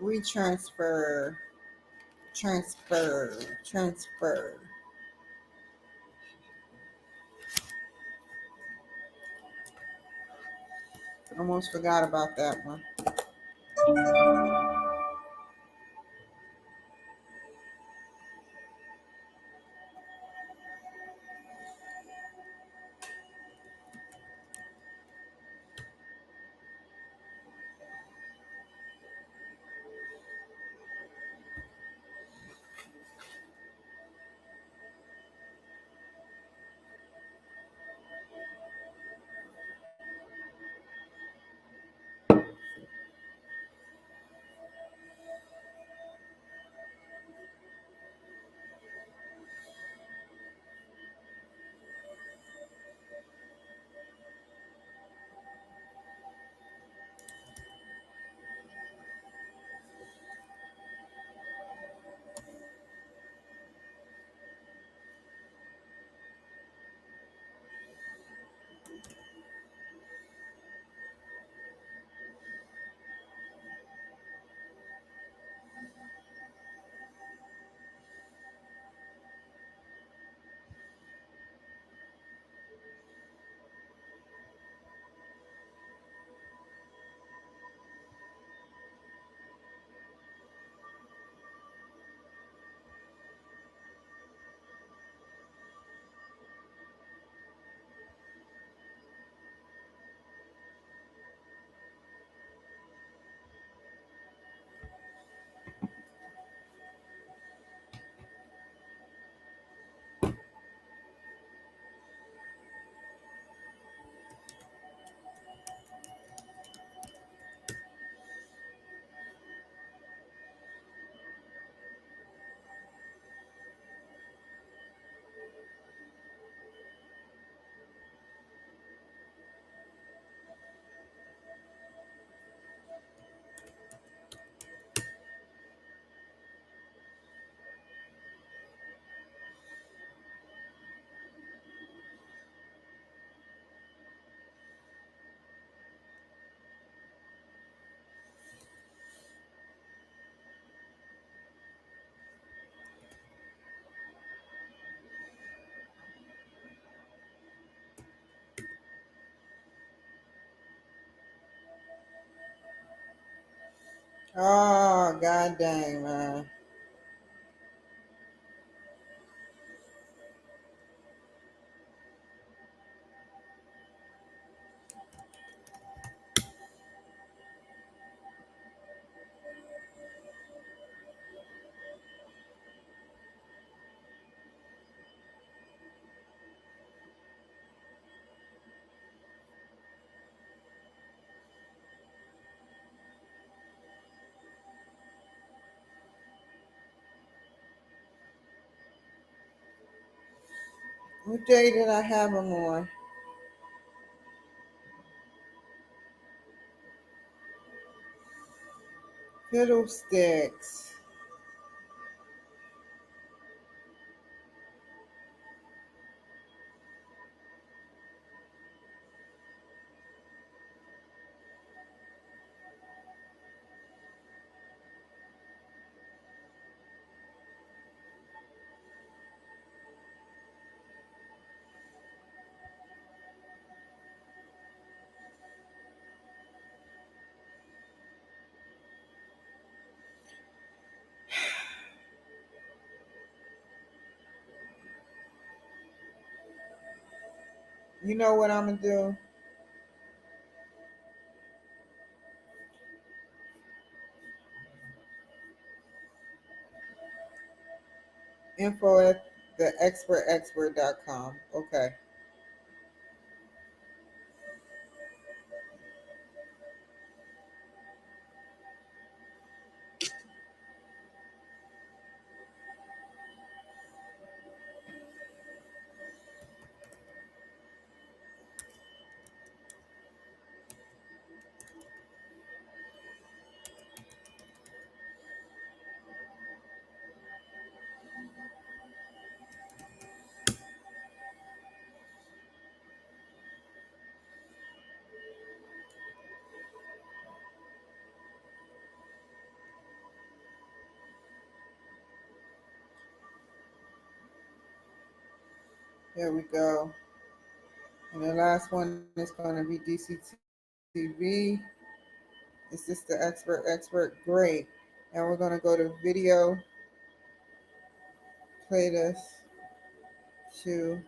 Retransfer, transfer. Almost forgot about that one. Oh, god dang, man. What day did I have them on? Fiddlesticks. You know what I'm gonna do? Info at theexpertexpert.com. Okay. There we go. And the last one is going to be DCTV. Is this the expert? Expert, great. And we're going to go to video, play this to.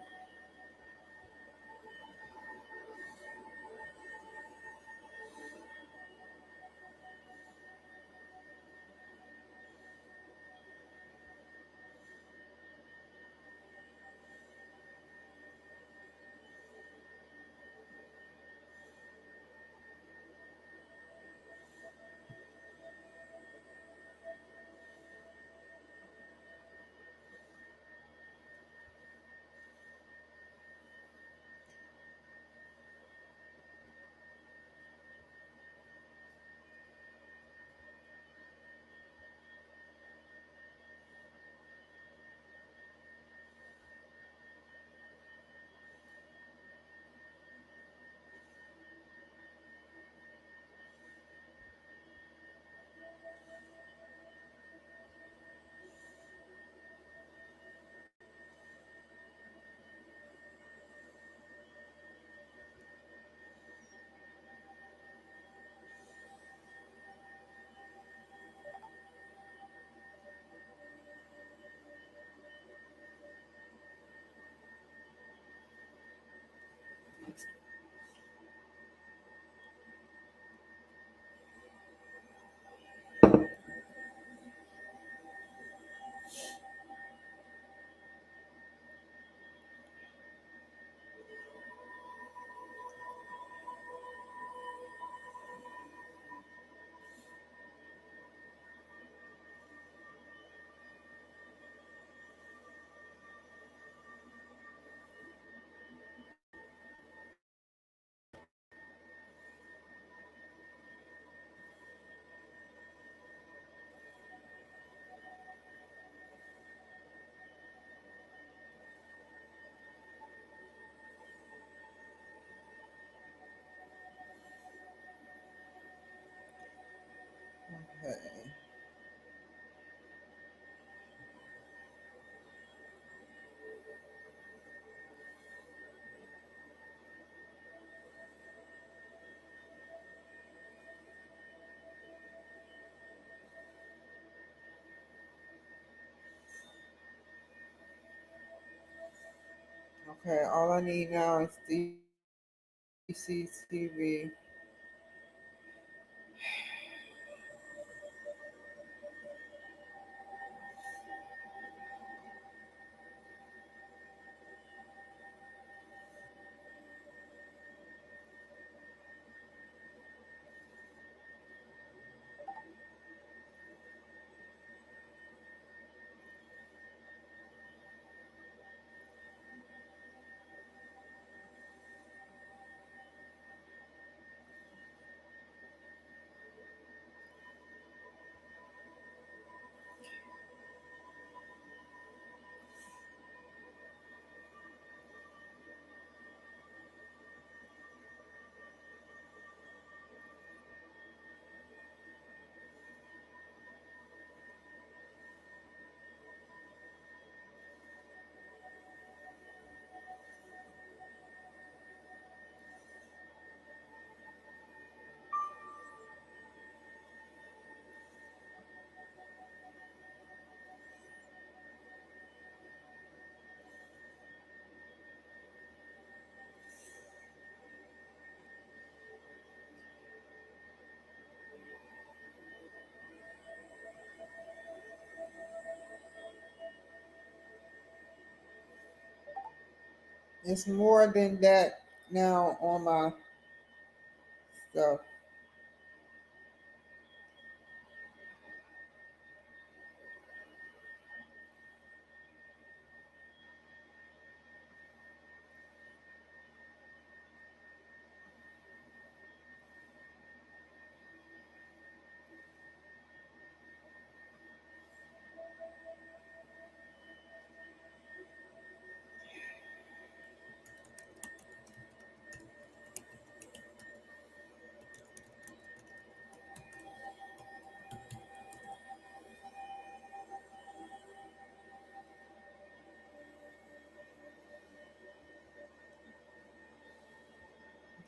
Okay. Okay, all I need now is DCTV. It's more than that now on my stuff.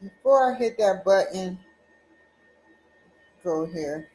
Before I hit that button, go here.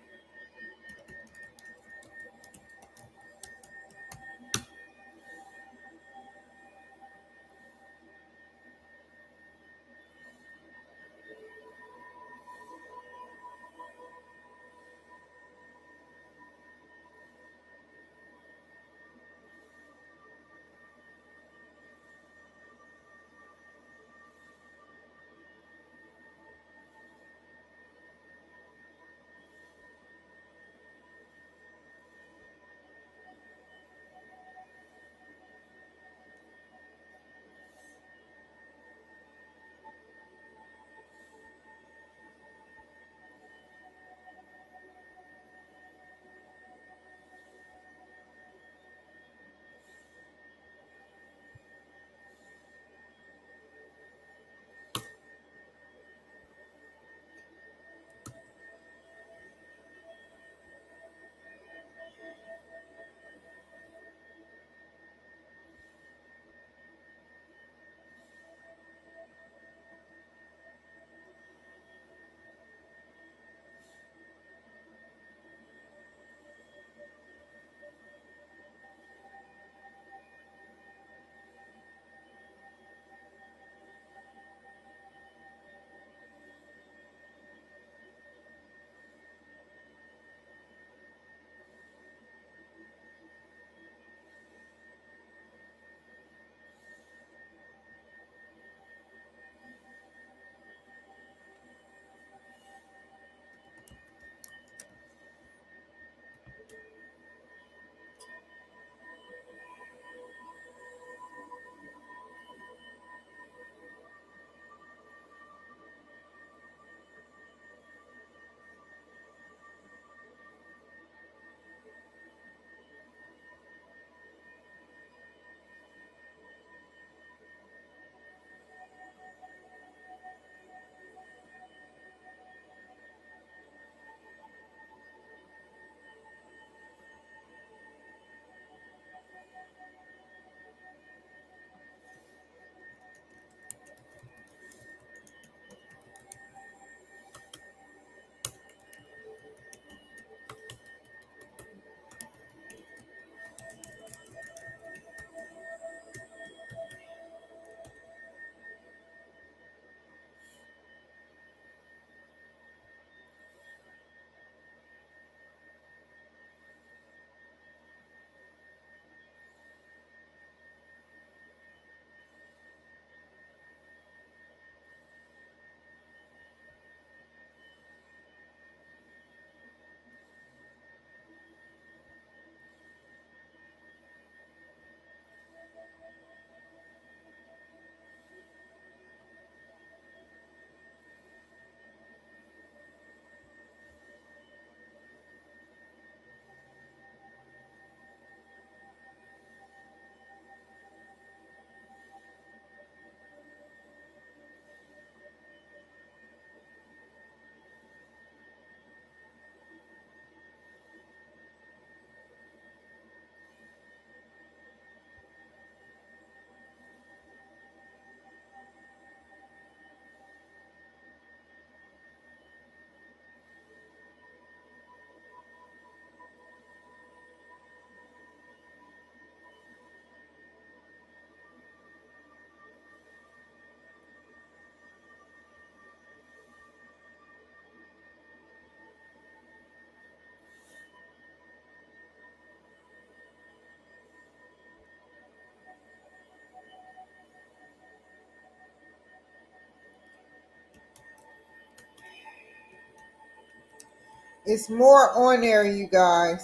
It's more on there, you guys.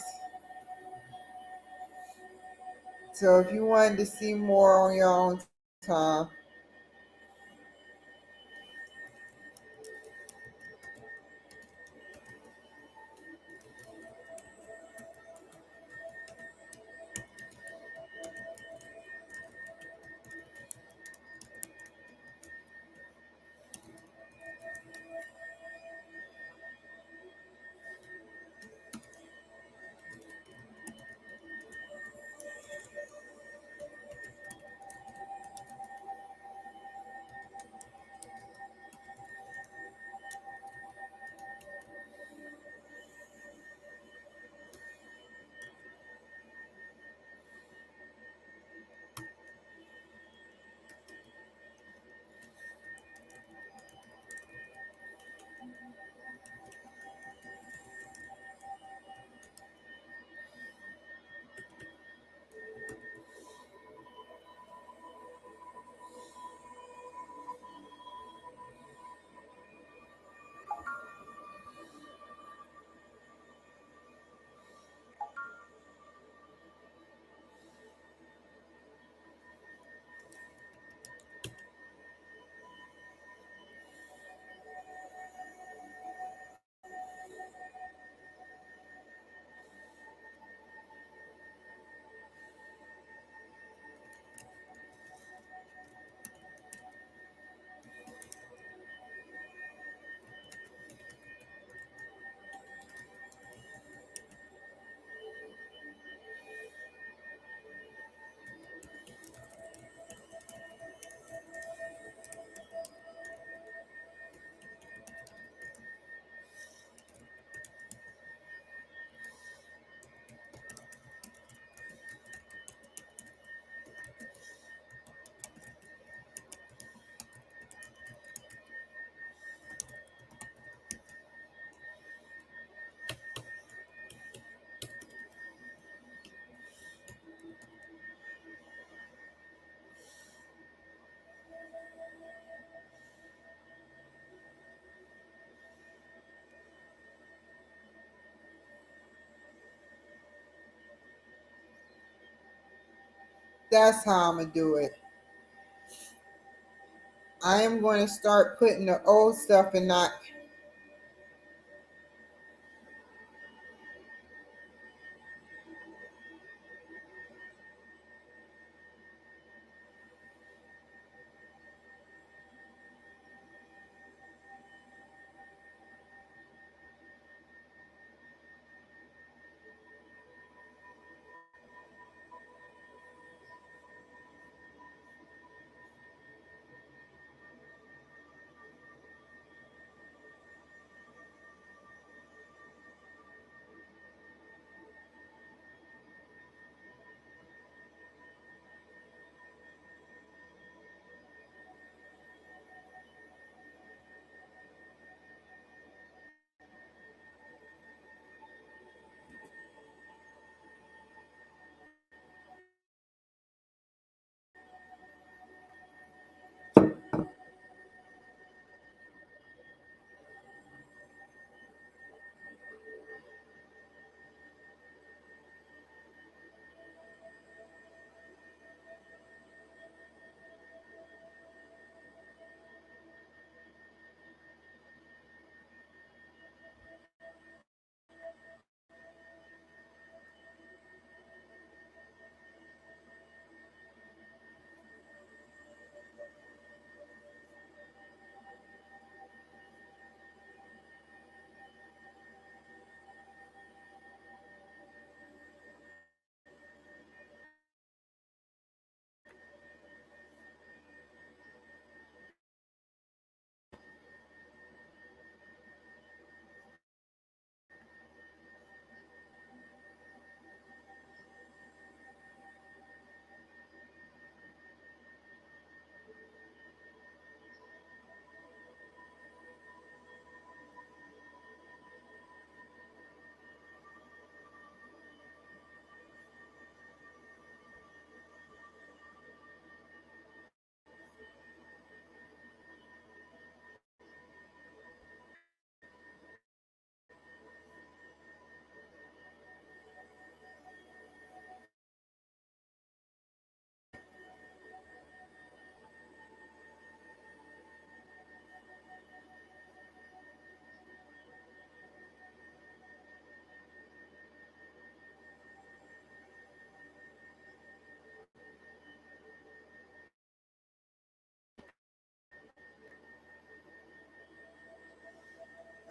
So if you wanted to see more on your own time. That's how I'm gonna do it. I am going to start putting the old stuff and not.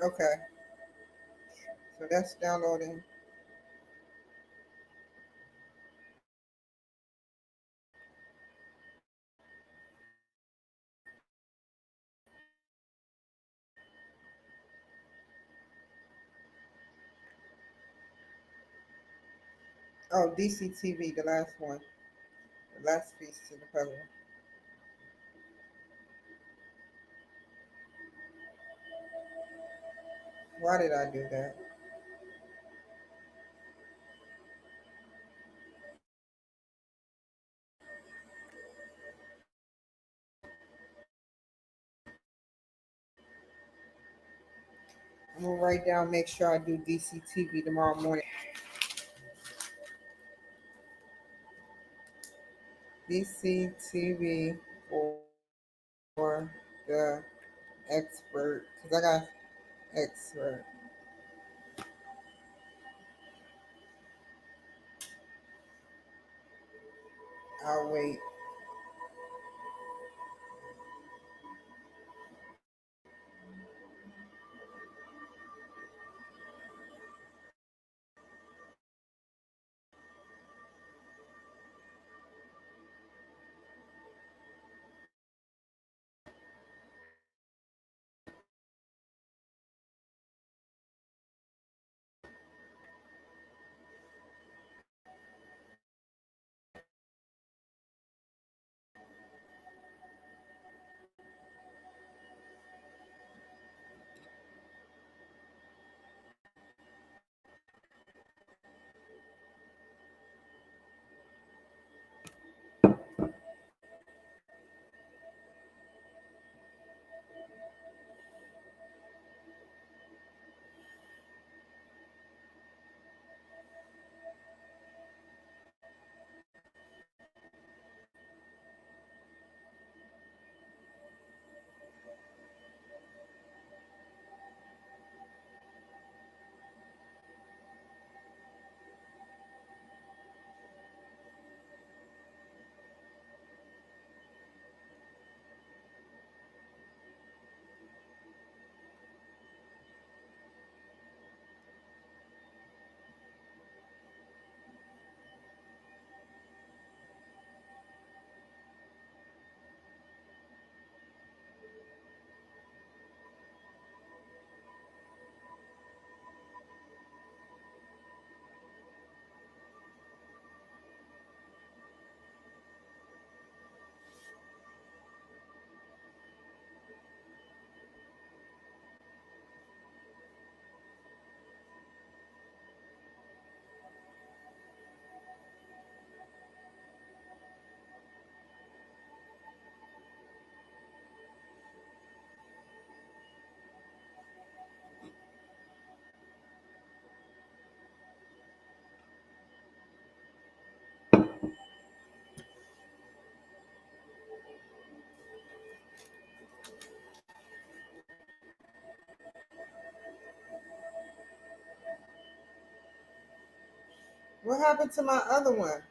Okay, so that's downloading. Oh, DCTV, the last one, the last piece to the puzzle. Why did I do that? I'm gonna write down, make sure I do DCTV tomorrow morning. DCTV for the expert, because I got expert. I'll wait. What happened to my other one?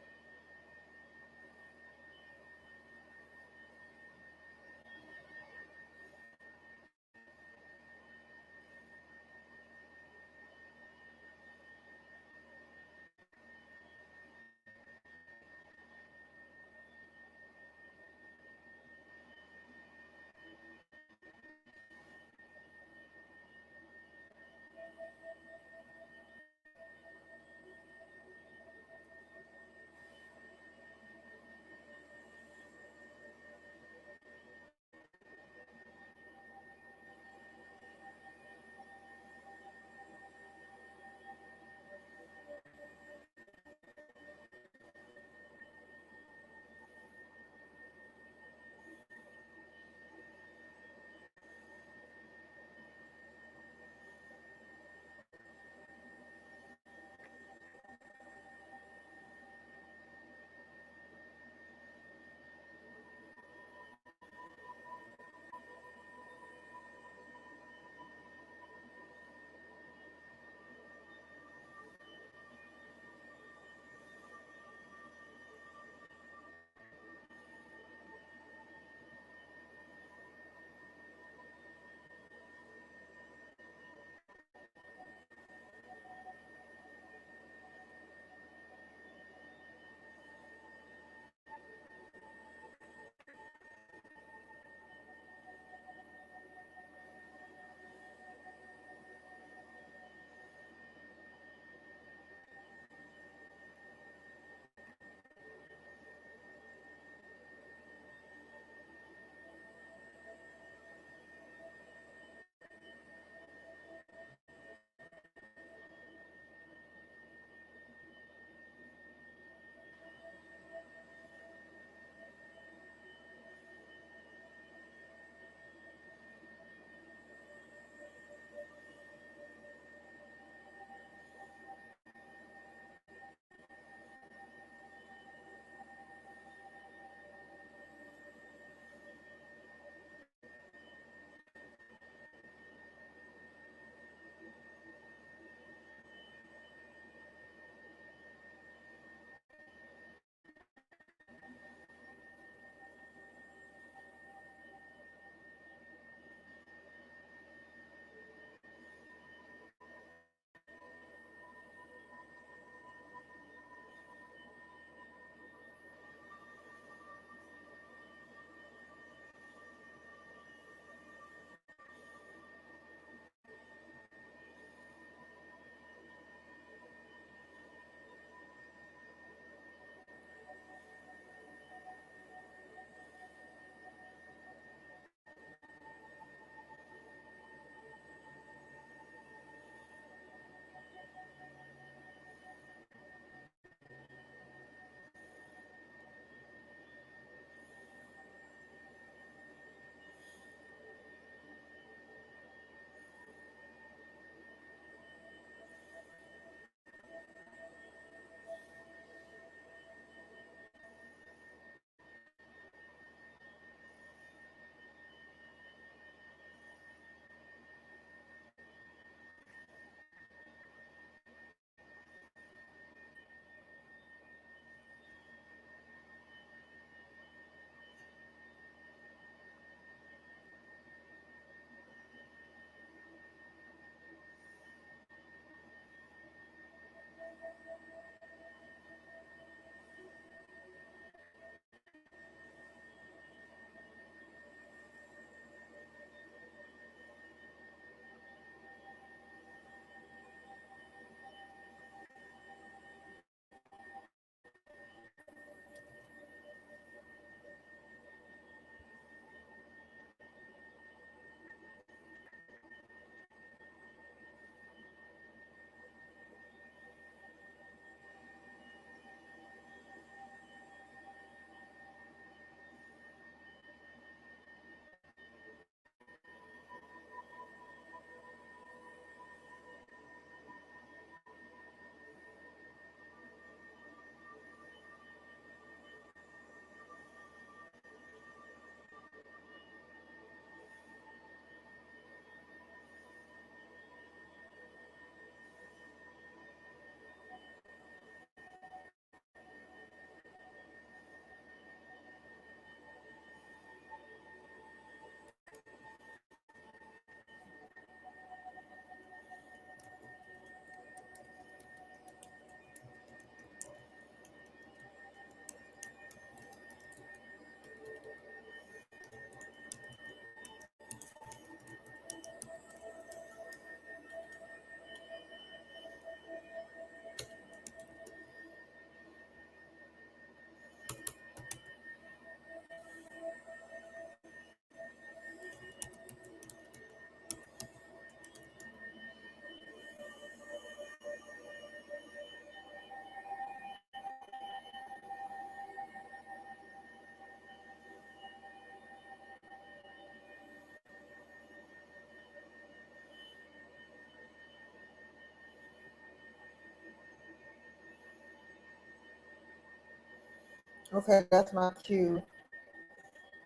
Okay, that's my cue.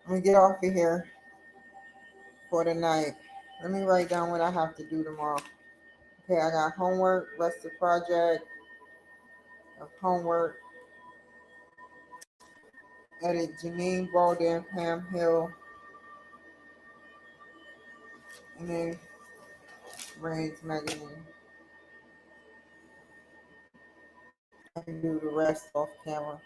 I'm gonna get off of here for the night. Let me write down what I have to do tomorrow. Okay, I got homework, rest of project of homework, edit Janine Balden, Pam Hill, and then Reigns Magazine. I can do the rest off camera.